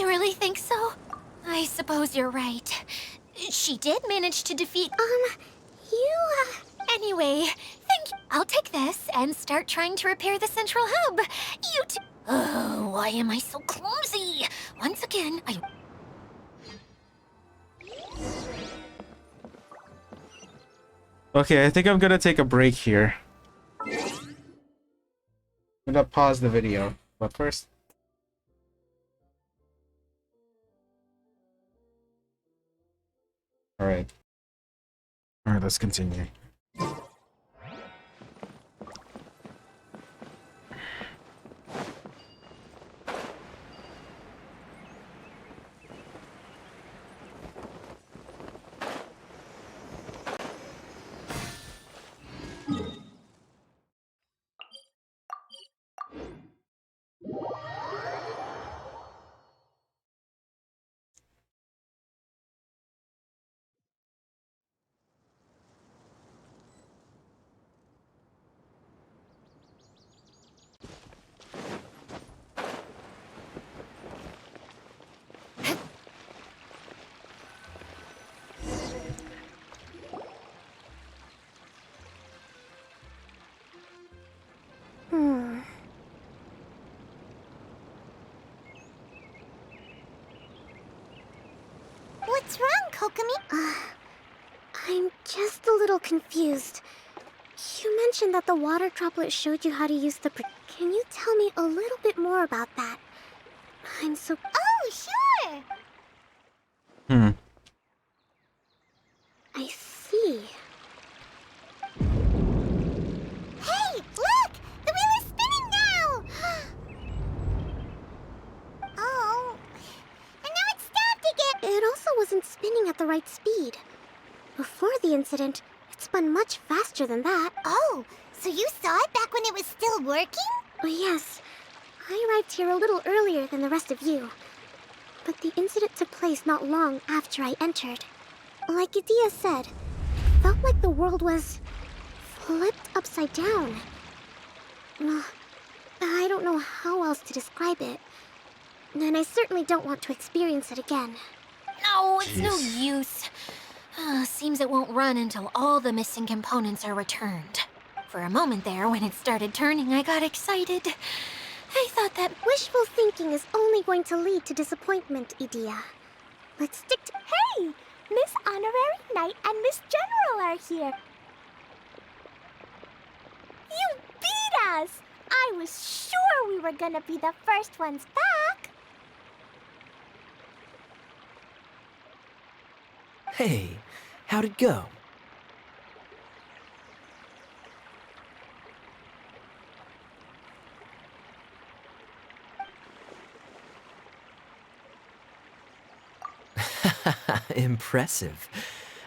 really think so? I suppose you're right. She did manage to defeat... Anyway, thank you. I'll take this and start trying to repair the central hub. You two... Oh, why am I so clumsy? Once again,
Okay, I think I'm gonna take a break here. I'm gonna pause the video, but first. Alright. Alright, let's continue.
Hmm.
What's wrong, Kokomi?
I'm just a little confused. You mentioned that the water droplet showed you how to use the Can you tell me a little bit more about that? I'm so...
Oh, sure!
Hmm.
I see.
Hey, look! The wheel is spinning now! Oh. And now it stopped again!
It also wasn't spinning at the right speed. Before the incident, it spun much faster than that.
Oh, so you saw it back when it was still working?
Oh, yes. I arrived here a little earlier than the rest of you. But the incident took place not long after I entered. Like Idia said, it felt like the world was flipped upside down. I don't know how else to describe it. And I certainly don't want to experience it again.
No, it's no
Jeez.
use. Seems it won't run until all the missing components are returned. For a moment there, when it started turning, I got excited. I thought that...
Wishful thinking is only going to lead to disappointment, Idia. Let's stick to...
Hey, Miss Honorary Knight and Miss General are here. You beat us! I was sure we were gonna be the first ones back.
Hey, how'd it go? Impressive.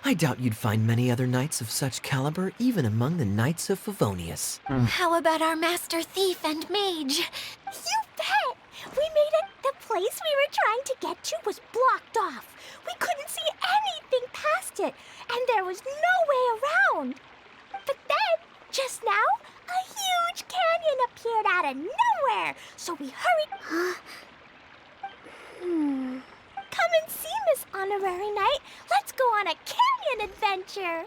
I doubt you'd find many other knights of such caliber even among the Knights of Favonius.
How about our master thief and mage?
You bet! We made it. The place we were trying to get to was blocked off. We couldn't see anything past it, and there was no way around. But then, just now, a huge canyon appeared out of nowhere, so we hurried. Come and see, Miss Honorary Knight. Let's go on a canyon adventure.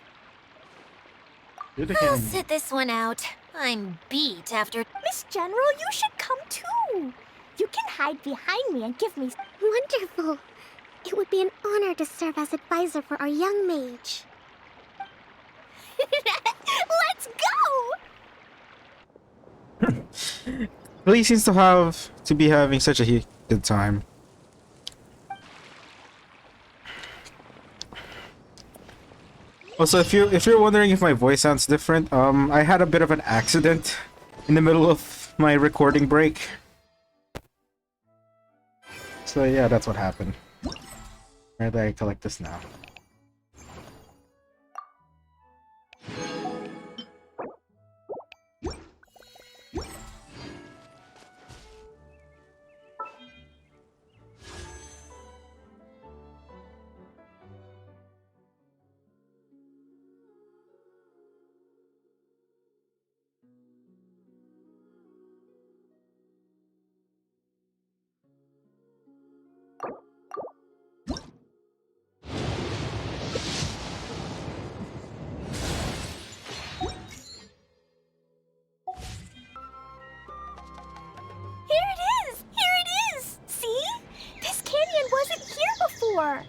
I'll sit this one out. I'm beat after...
Miss General, you should come too. You can hide behind me and give me...
Wonderful. It would be an honor to serve as advisor for our young mage.
Let's go!
Lee seems to be having such a good time. Also, if you're wondering if my voice sounds different, I had a bit of an accident in the middle of my recording break. So yeah, that's what happened. Where do I collect this now?
for?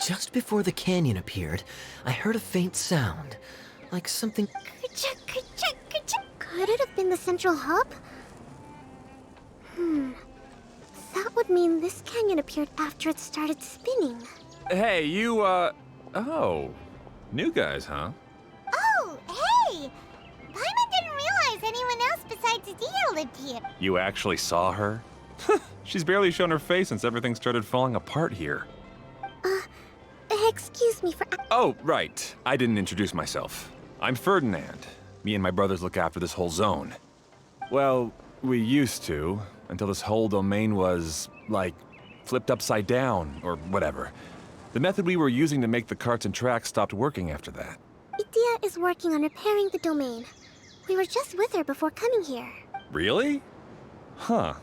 Just before the canyon appeared, I heard a faint sound, like something.
Ka-chuk, ka-chuk, ka-chuk. Could it have been the central hub? That would mean this canyon appeared after it started spinning.
Hey, you, oh. New guys, huh?
Oh, hey! Paimon didn't realize anyone else besides Adia lived here.
You actually saw her? She's barely shown her face since everything started falling apart here.
Excuse me for...
Oh, right. I didn't introduce myself. I'm Ferdinand. Me and my brothers look after this whole zone. Well, we used to, until this whole domain was, like, flipped upside down, or whatever. The method we were using to make the carts and tracks stopped working after that.
Idia is working on repairing the domain. We were just with her before coming here.
Really? Huh.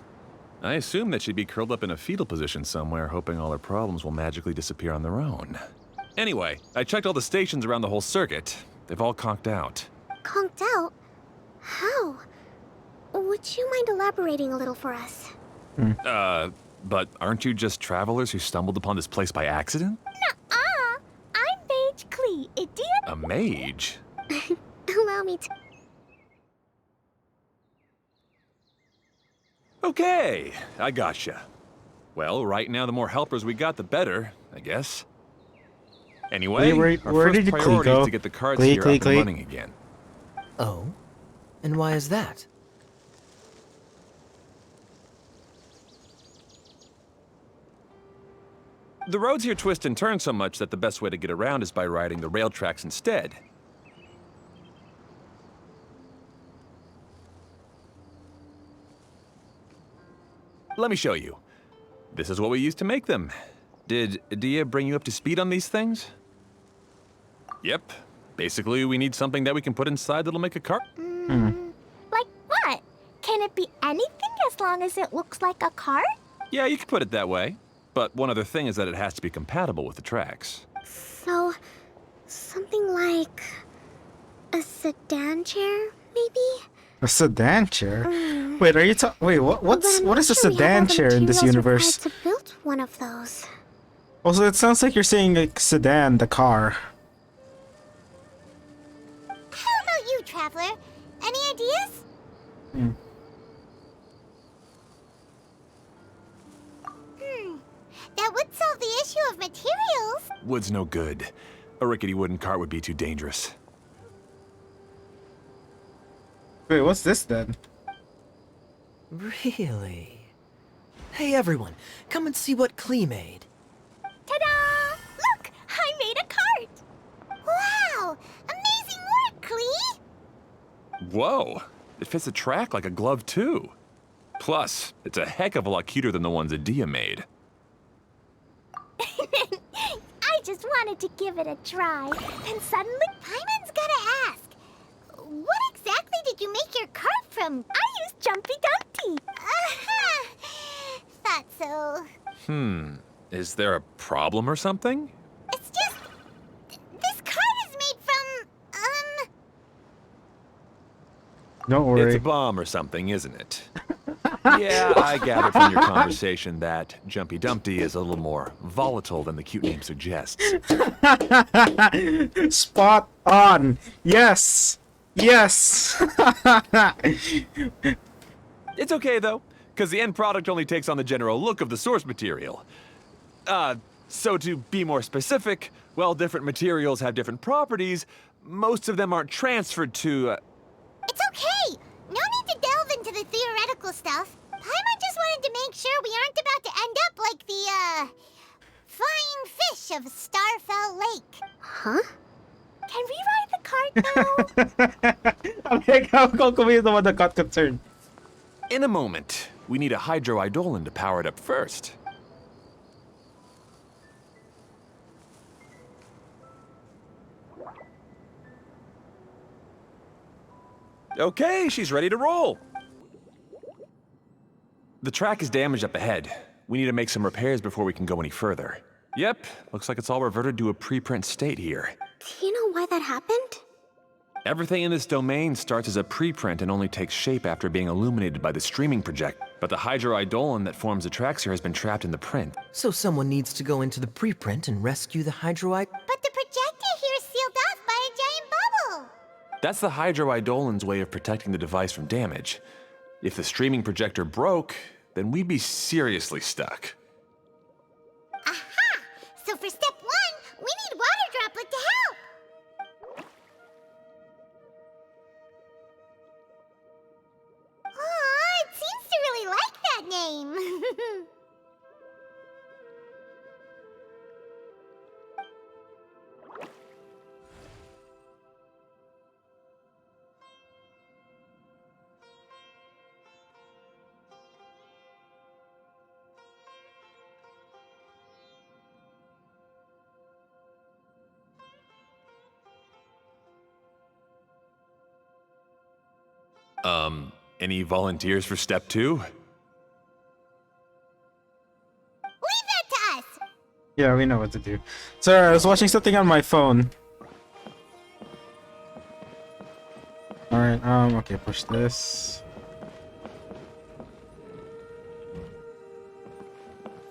I assume that she'd be curled up in a fetal position somewhere, hoping all her problems will magically disappear on their own. Anyway, I checked all the stations around the whole circuit. They've all conked out.
Conked out? How? Would you mind elaborating a little for us?
But aren't you just travelers who stumbled upon this place by accident?
Nuh-uh. I'm Mage Klee. Idia.
A mage?
Allow me to...
Okay, I gotcha. Well, right now the more helpers we got, the better, I guess. Anyway,
Wait,
our
where
first
did the
priority
Klee
is
go?
to get the carts
Klee,
here
Klee,
up
Klee.
and running again.
Oh? And why is that?
The roads here twist and turn so much that the best way to get around is by riding the rail tracks instead. Let me show you. This is what we used to make them. Did Adia bring you up to speed on these things? Yep. Basically, we need something that we can put inside that'll make a cart.
Like what? Can it be anything as long as it looks like a cart?
Yeah, you could put it that way. But one other thing is that it has to be compatible with the tracks.
So... something like... a sedan chair, maybe?
A sedan chair? Wait, are you Wait,
But
what
I'm
is
not
a
sure we have
sedan
all the
chair in this
materials
universe?
required to build one of those.
Also, it sounds like you're saying like sedan, the car.
How about you, Traveler? Any ideas? That would solve the issue of materials.
Wood's no good. A rickety wooden cart would be too dangerous.
Wait, what's this then?
Really? Hey everyone, come and see what Klee made.
Ta-da! Look! I made a cart!
Wow! Amazing work, Klee!
Whoa! It fits the track like a glove, too. Plus, it's a heck of a lot cuter than the ones Adia made.
I just wanted to give it a try. And suddenly,
Paimon's gotta ask. What exactly did you make your cart from?
I used Jumpy Dumpty.
Thought so.
Is there a problem or something?
It's just... this cart is made from,
Don't
It's
worry.
a bomb or something, isn't it? Yeah, I gathered from your conversation that Jumpy Dumpty is a little more volatile than the cute name suggests.
Spot on. Yes. Yes.
It's okay, though, because the end product only takes on the general look of the source material. So to be more specific, while different materials have different properties, most of them aren't transferred to,
It's okay! No need to delve into the theoretical stuff. Paimon just wanted to make sure we aren't about to end up like the, flying fish of Starfell Lake.
Huh?
Can we ride the cart now?
I'm like, how come you're the one that got concerned?
in a moment. We need a Hydro Eidolon to power it up first. Okay, she's ready to roll. The track is damaged up ahead. We need to make some repairs before we can go any further. Yep, looks like it's all reverted to a preprint state here.
Do you know why that happened?
Everything in this domain starts as a preprint and only takes shape after being illuminated by the streaming project. But the hydroidolin that forms the Traxxir has been trapped in the print.
So someone needs to go into the preprint and rescue the hydroid.
But the projector here is sealed off by a giant bubble.
That's the hydroidolin's way of protecting the device from damage. If the streaming projector broke, then we'd be seriously stuck.
Aha! So for step 1, we need Water Droplet to help. Aw, it seems to really like that name.
Any volunteers for step 2?
Leave that to us.
Yeah, we know what to do. Sorry, I was watching something on my phone. Alright, okay, push this.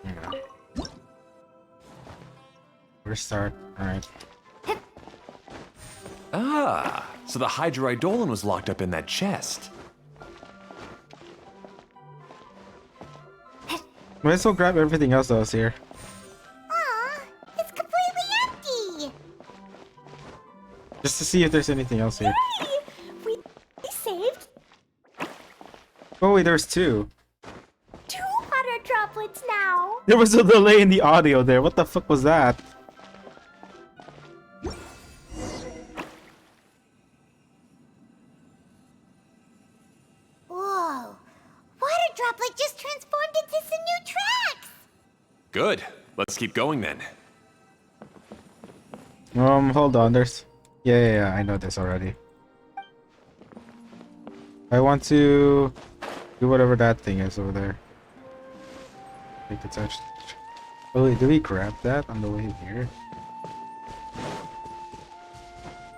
Yeah. Restart, alright.
Ah, so the hydroidolin was locked up in that chest.
Might as well grab everything else that was here.
Aw, it's completely empty.
Just to see if there's anything else here.
Hey, we saved
Oh wait, there's 2.
2 water droplets now.
There was a delay in the audio there. What the fuck was that?
Whoa, Water Droplet just transformed into some new tracks.
Good. Let's keep going then.
Hold on, there's... Yeah, I know this already. I want to do whatever that thing is over there. Take the touch. Oh wait, did we grab that on the way here?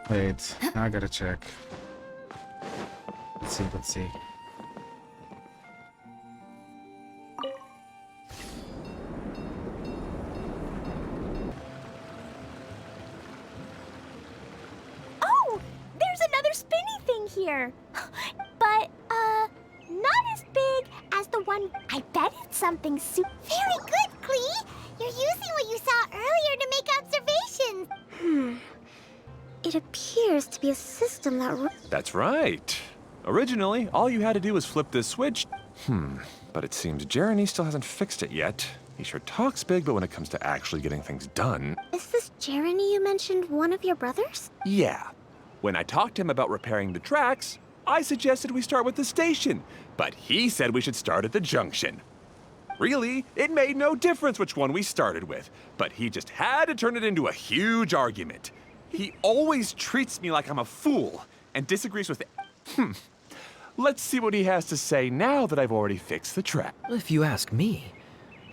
Wait, now I gotta check. Let's see.
Oh, there's another spinny thing here. But, not as big as the one. I bet it's something
Very good, Klee. You're using what you saw earlier to make observations.
It appears to be a system that...
That's right. Originally, all you had to do was flip this switch. But it seems Jeremy still hasn't fixed it yet. He sure talks big, but when it comes to actually getting things done...
Is this Jeremy you mentioned one of your brothers?
Yeah. When I talked to him about repairing the tracks, I suggested we start with the station, but he said we should start at the junction. Really, it made no difference which one we started with, but he just had to turn it into a huge argument. He always treats me like I'm a fool and disagrees with... Let's see what he has to say now that I've already fixed the track.
If you ask me,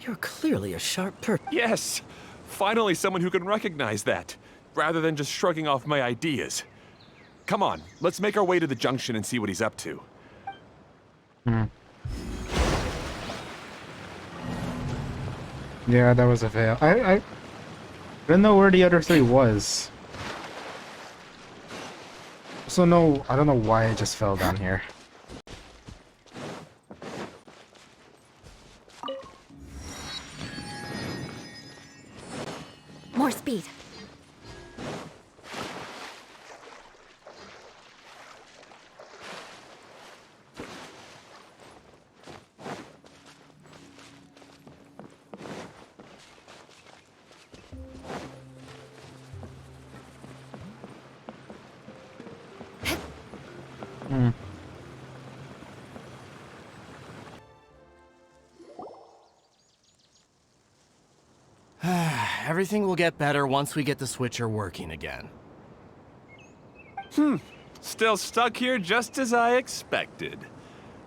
you're clearly a sharp person.
Yes, finally someone who can recognize that, rather than just shrugging off my ideas. Come on, let's make our way to the junction and see what he's up to.
Yeah, that was a fail. I don't know where the other 3 was. So no, I don't know why I just fell down here.
More speed.
Everything will get better once we get the switcher working again.
Still stuck here just as I expected.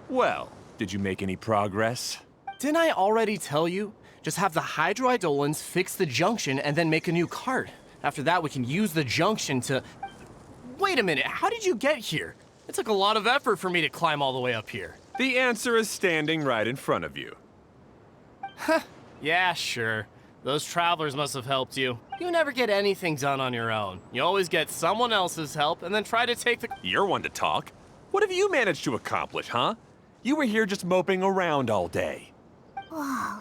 Well, did you make any progress?
Didn't I already tell you? Just have the hydroidolins fix the junction and then make a new cart. After that, we can use the junction to... Wait a minute, how did you get here? It took a lot of effort for me to climb all the way up here.
The answer is standing right in front of you.
Yeah, sure. Those travelers must have helped you. You never get anything done on your own. You always get someone else's help and then try to take the...
You're one to talk. What have you managed to accomplish, huh? You were here just moping around all day.
Whoa.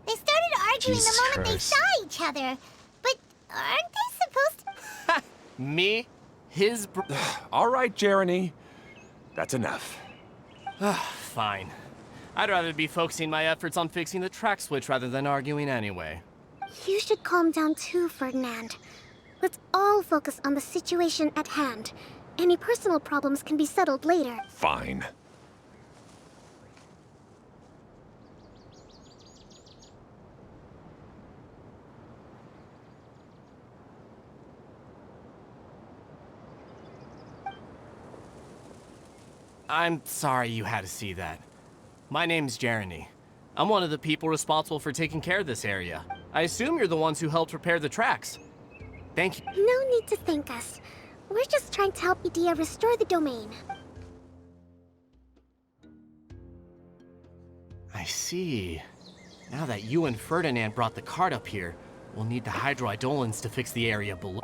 They started arguing
Jesus
the moment
Christ.
they saw each other. But aren't they supposed to...
Me? His
All right, Jeremy. That's enough.
Fine. I'd rather be focusing my efforts on fixing the track switch rather than arguing anyway.
You should calm down too, Ferdinand. Let's all focus on the situation at hand. Any personal problems can be settled later.
Fine.
I'm sorry you had to see that. My name's Jeremy. I'm one of the people responsible for taking care of this area. I assume you're the ones who helped repair the tracks. Thank you.
No need to thank us. We're just trying to help Edea restore the domain.
I see. Now that you and Ferdinand brought the cart up here, we'll need the hydroidolins to fix the area below.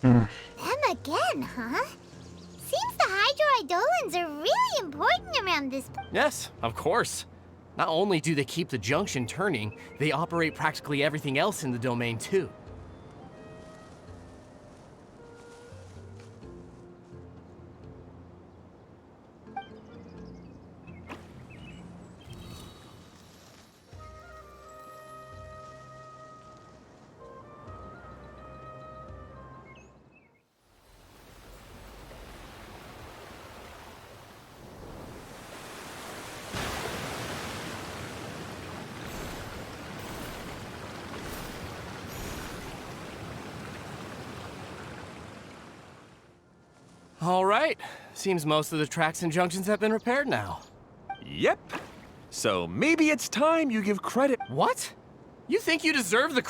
Them again, huh? Seems the hydroidolins are really important around this...
Yes, of course. Not only do they keep the junction turning, they operate practically everything else in the domain too. All right. Seems most of the tracks and junctions have been repaired now.
Yep. So maybe it's time you give credit.
What? You think you deserve the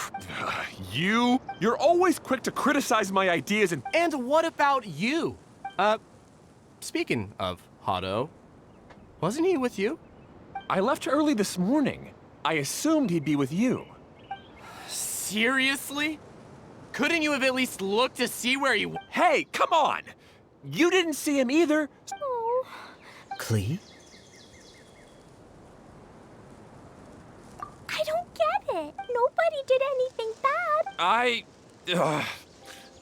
You're always quick to criticize my ideas and...
And what about you? Speaking of Hado, wasn't he with you?
I left early this morning. I assumed he'd be with you.
Seriously? Couldn't you have at least looked to see where he...
Hey, come on! You didn't see him either.
Oh,
Klee?
I don't get it. Nobody did anything bad.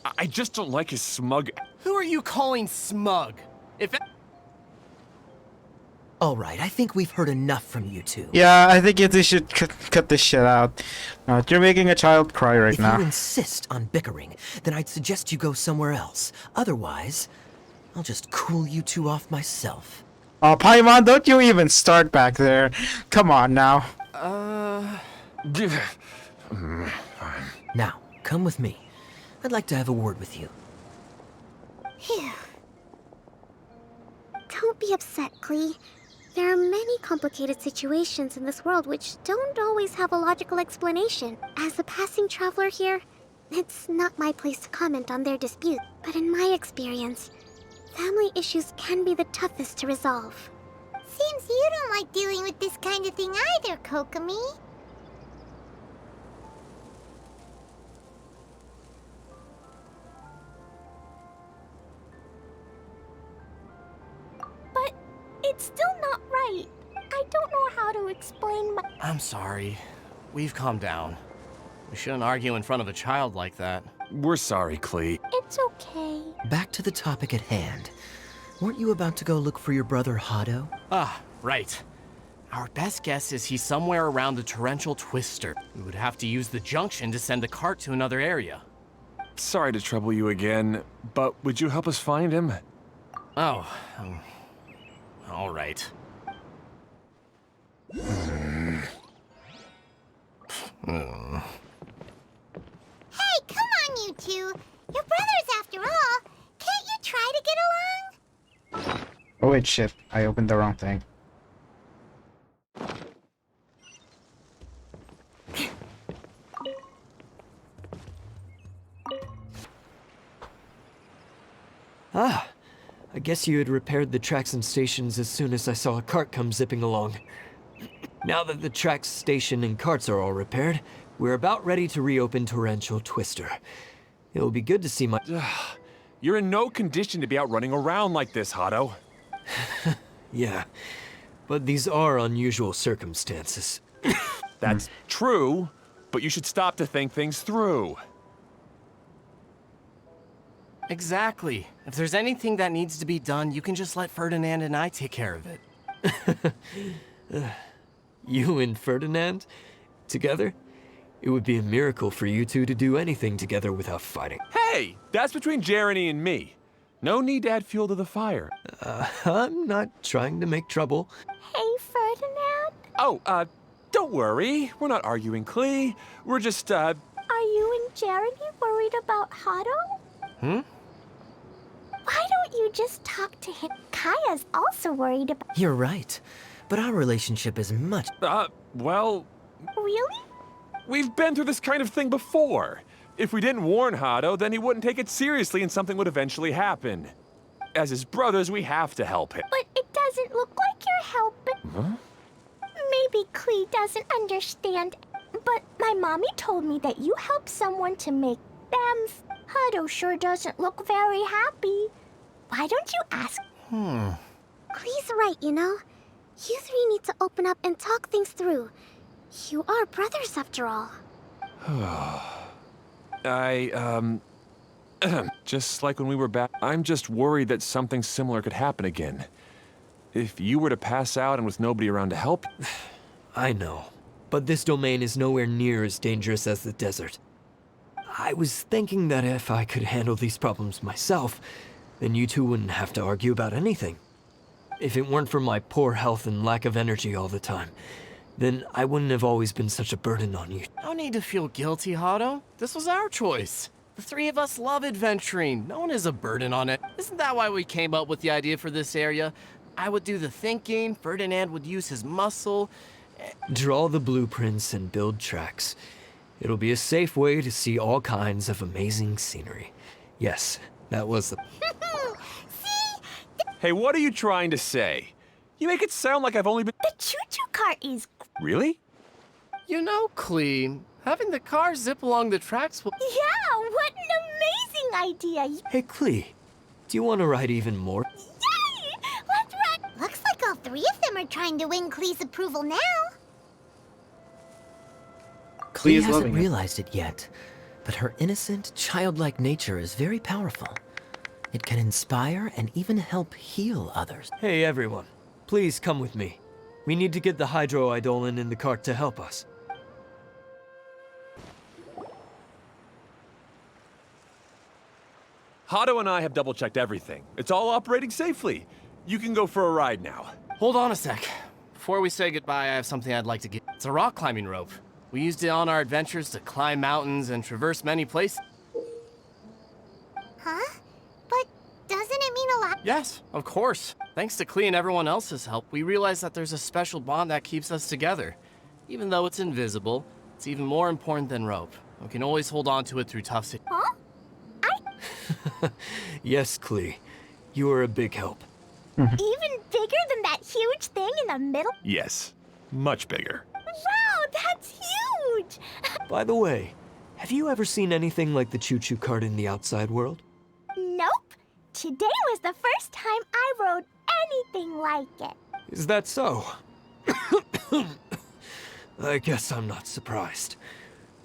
I just don't like his smug...
Who are you calling smug?
All right, I think we've heard enough from you two.
Yeah, I think you should cut this shit out. You're making a child cry right
If
now.
you insist on bickering, then I'd suggest you go somewhere else. Otherwise, I'll just cool you two off myself.
Oh, Paimon, don't you even start back there. Come on now.
Now, come with me. I'd like to have a word with you.
Phew.
Don't be upset, Klee. There are many complicated situations in this world which don't always have a logical explanation. As a passing traveler here, it's not my place to comment on their dispute. But in my experience, family issues can be the toughest to resolve.
Seems you don't like dealing with this kind of thing either, Kokomi.
But it's still not right. I don't know how to explain my...
I'm sorry. We've calmed down. We shouldn't argue in front of a child like that.
We're sorry, Klee.
It's okay.
Back to the topic at hand. Weren't you about to go look for your brother Hado?
Ah, right. Our best guess is he's somewhere around the Torrential Twister. We would have to use the junction to send the cart to another area.
Sorry to trouble you again, but would you help us find him?
Oh, all right.
Hey, come on, you two. You're brothers after all. Can't you try to get along?
Oh wait, shit. I opened the wrong thing.
guess you had repaired the tracks and stations as soon as I saw a cart come zipping along. Now that the tracks, station, and carts are all repaired, we're about ready to reopen Torrential Twister. It'll be good to see my...
You're in no condition to be out running around like this, Hado.
Yeah, but these are unusual circumstances.
That's true, but you should stop to think things through.
Exactly. If there's anything that needs to be done, you can just let Ferdinand and I take care of it.
You and Ferdinand? Together? It would be a miracle for you two to do anything together without fighting.
Hey, that's between Jeremy and me. No need to add fuel to the fire.
I'm not trying to make trouble.
Hey, Ferdinand.
Oh, don't worry. We're not arguing, Klee. We're just,
Are you and Jeremy worried about Hado?
Hmm?
Why don't you just talk to him? Kaya's also worried about...
You're right, but our relationship is much...
well,
Really?
we've been through this kind of thing before. If we didn't warn Hado, then he wouldn't take it seriously and something would eventually happen. As his brothers, we have to help him.
But it doesn't look like you're helping.
Huh?
Maybe Klee doesn't understand, but my mommy told me that you help someone to make them. Hado sure doesn't look very happy. Why don't you ask?
Klee's right, you know? You three need to open up and talk things through. You are brothers after all.
Just like when we were back, I'm just worried that something similar could happen again. If you were to pass out and with nobody around to help...
I know, but this domain is nowhere near as dangerous as the desert. I was thinking that if I could handle these problems myself, then you two wouldn't have to argue about anything. If it weren't for my poor health and lack of energy all the time, then I wouldn't have always been such a burden on you.
No need to feel guilty, Hado. This was our choice. The three of us love adventuring. No one is a burden on it. Isn't that why we came up with the idea for this area? I would do the thinking, Ferdinand would use his muscle.
Draw the blueprints and build tracks. It'll be a safe way to see all kinds of amazing scenery. Yes, that was the...
Hey, what are you trying to say? You make it sound like I've only been...
The choo-choo cart is...
Really?
You know, Klee, having the car zip along the tracks will...
Yeah, what an amazing idea!
Hey, Klee, do you want to ride even more?
Yay! Let's run!
Looks like all three of them are trying to win Klee's approval now.
Klee is
hasn't
loving it.
realized it yet, but her innocent, childlike nature is very powerful. It can inspire and even help heal others. Hey, everyone. Please come with me. We need to get the Hydroidolin in the cart to help us.
Hado and I have double-checked everything. It's all operating safely. You can go for a ride now.
Hold on a sec. Before we say goodbye, I have something I'd like to give. It's a rock climbing rope. We used it on our adventures to climb mountains and traverse many places.
Huh? But doesn't it mean a lot?
Yes, of course. Thanks to Klee and everyone else's help, we realized that there's a special bond that keeps us together. Even though it's invisible, it's even more important than rope. We can always hold on to it through tough situations.
Huh?
Yes, Klee. You are a big help.
Even bigger than that huge thing in the middle?
Yes, much bigger.
Wow, that's huge!
By the way, have you ever seen anything like the choo-choo cart in the outside world?
Nope. Today was the first time I rode anything like it.
Is that so? I guess I'm not surprised.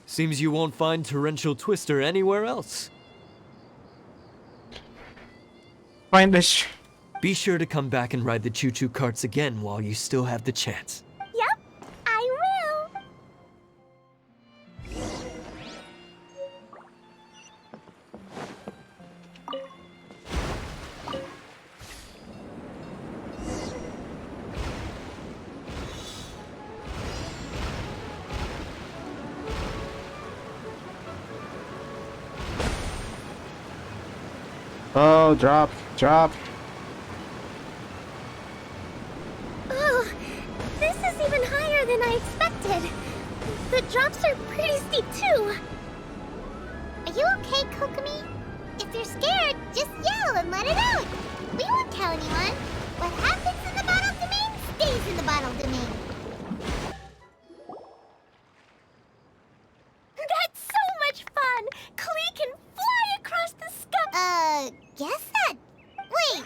Seems you won't find Torrential Twister anywhere else.
Find this.
Be sure to come back and ride the choo-choo carts again while you still have the chance.
Yep, I will.
Oh, drop.
Oh, this is even higher than I expected. The drops are pretty steep too.
Are you okay, Kokomi? If you're scared, just yell and let it out. We won't tell anyone. What happens in the bottle domain stays in the bottle domain.
That's so much fun! Klee can fly across the sky!
Guess that... Wait,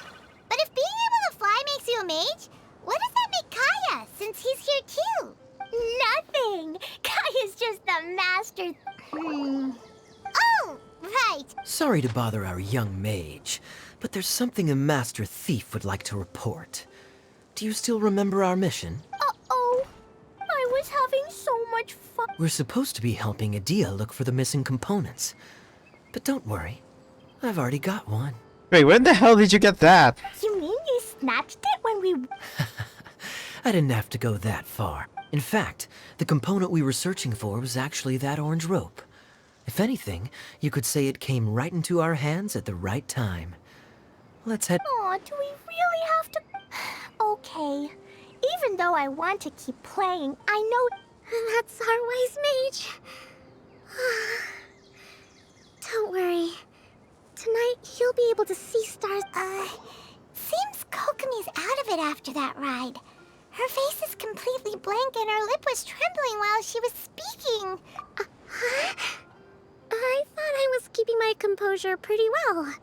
but if being able to fly makes you a mage, what does that make Kaya, since he's here too?
Nothing! Kaya's just the master...
Oh, right.
Sorry to bother our young mage, but there's something a master thief would like to report. Do you still remember our mission?
Uh-oh. I was having so much fun.
We're supposed to be helping Adia look for the missing components. But don't worry, I've already got one.
Wait, when the hell did you get that?
You mean you snatched it when we...
I didn't have to go that far. In fact, the component we were searching for was actually that orange rope. If anything, you could say it came right into our hands at the right time. Let's head...
Aw, do we really have to... Okay. Even though I want to keep playing, I know...
That's our wise mage. Don't worry. Tonight, he'll be able to see stars.
Seems Kokomi's out of it after that ride. Her face is completely blank and her lip was trembling while she was speaking.
I thought I was keeping my composure pretty well.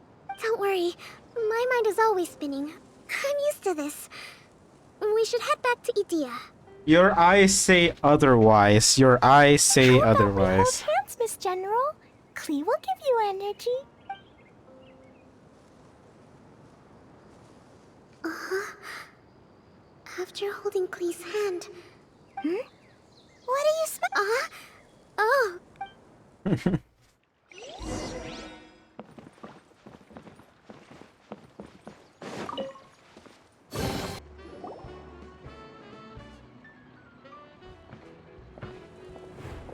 Don't worry, my mind is always spinning. I'm used to this. We should head back to Idia.
Your eyes say otherwise. Your eyes say
How about we
otherwise.
hold hands, Miss General? Klee will give you energy.
After holding Klee's hand...
What are you
Oh!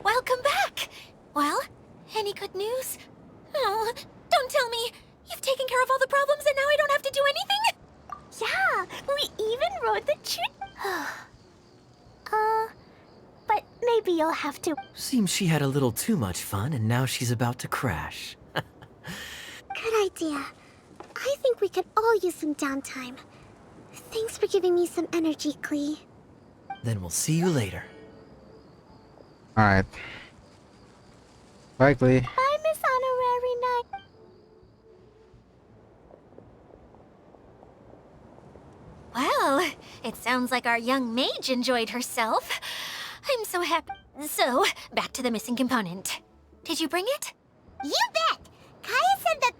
Welcome back! Well, any good news? Oh, don't tell me! You've taken care of all the problems and now I don't have to do anything?
Yeah, we even rode the but maybe you'll have to...
Seems she had a little too much fun and now she's about to crash.
Good idea. I think we could all use some downtime. Thanks for giving me some energy, Klee.
Then we'll see you later.
Alright. Bye, Klee.
Bye, Miss Honorary Knight.
Well, it sounds like our young mage enjoyed herself. I'm so happy. So, back to the missing component. Did you bring it?
You bet! Kaya said that...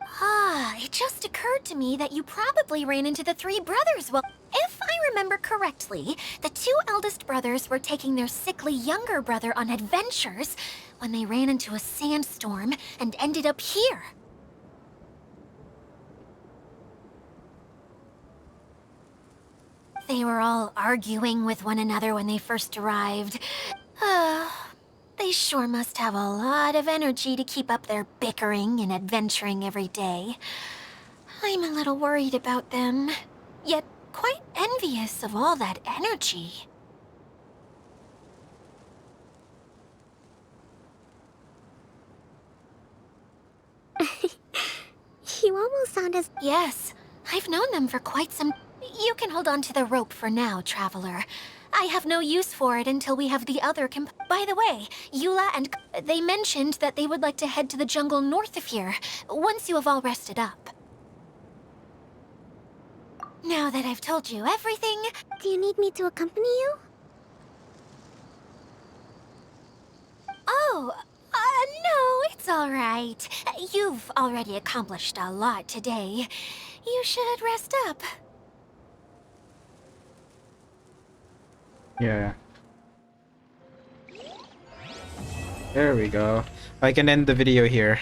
It just occurred to me that you probably ran into the three brothers. Well, if I remember correctly, the two eldest brothers were taking their sickly younger brother on adventures when they ran into a sandstorm and ended up here. They were all arguing with one another when they first arrived. They sure must have a lot of energy to keep up their bickering and adventuring every day. I'm a little worried about them, yet quite envious of all that energy.
You almost sound as...
Yes, I've known them for quite some... You can hold on to the rope for now, Traveler. I have no use for it until we have the other By the way, Eula and... They mentioned that they would like to head to the jungle north of here, once you have all rested up. Now that I've told you everything...
Do you need me to accompany you?
Oh, no, it's all right. You've already accomplished a lot today. You should rest up.
Yeah. There we go. I can end the video here.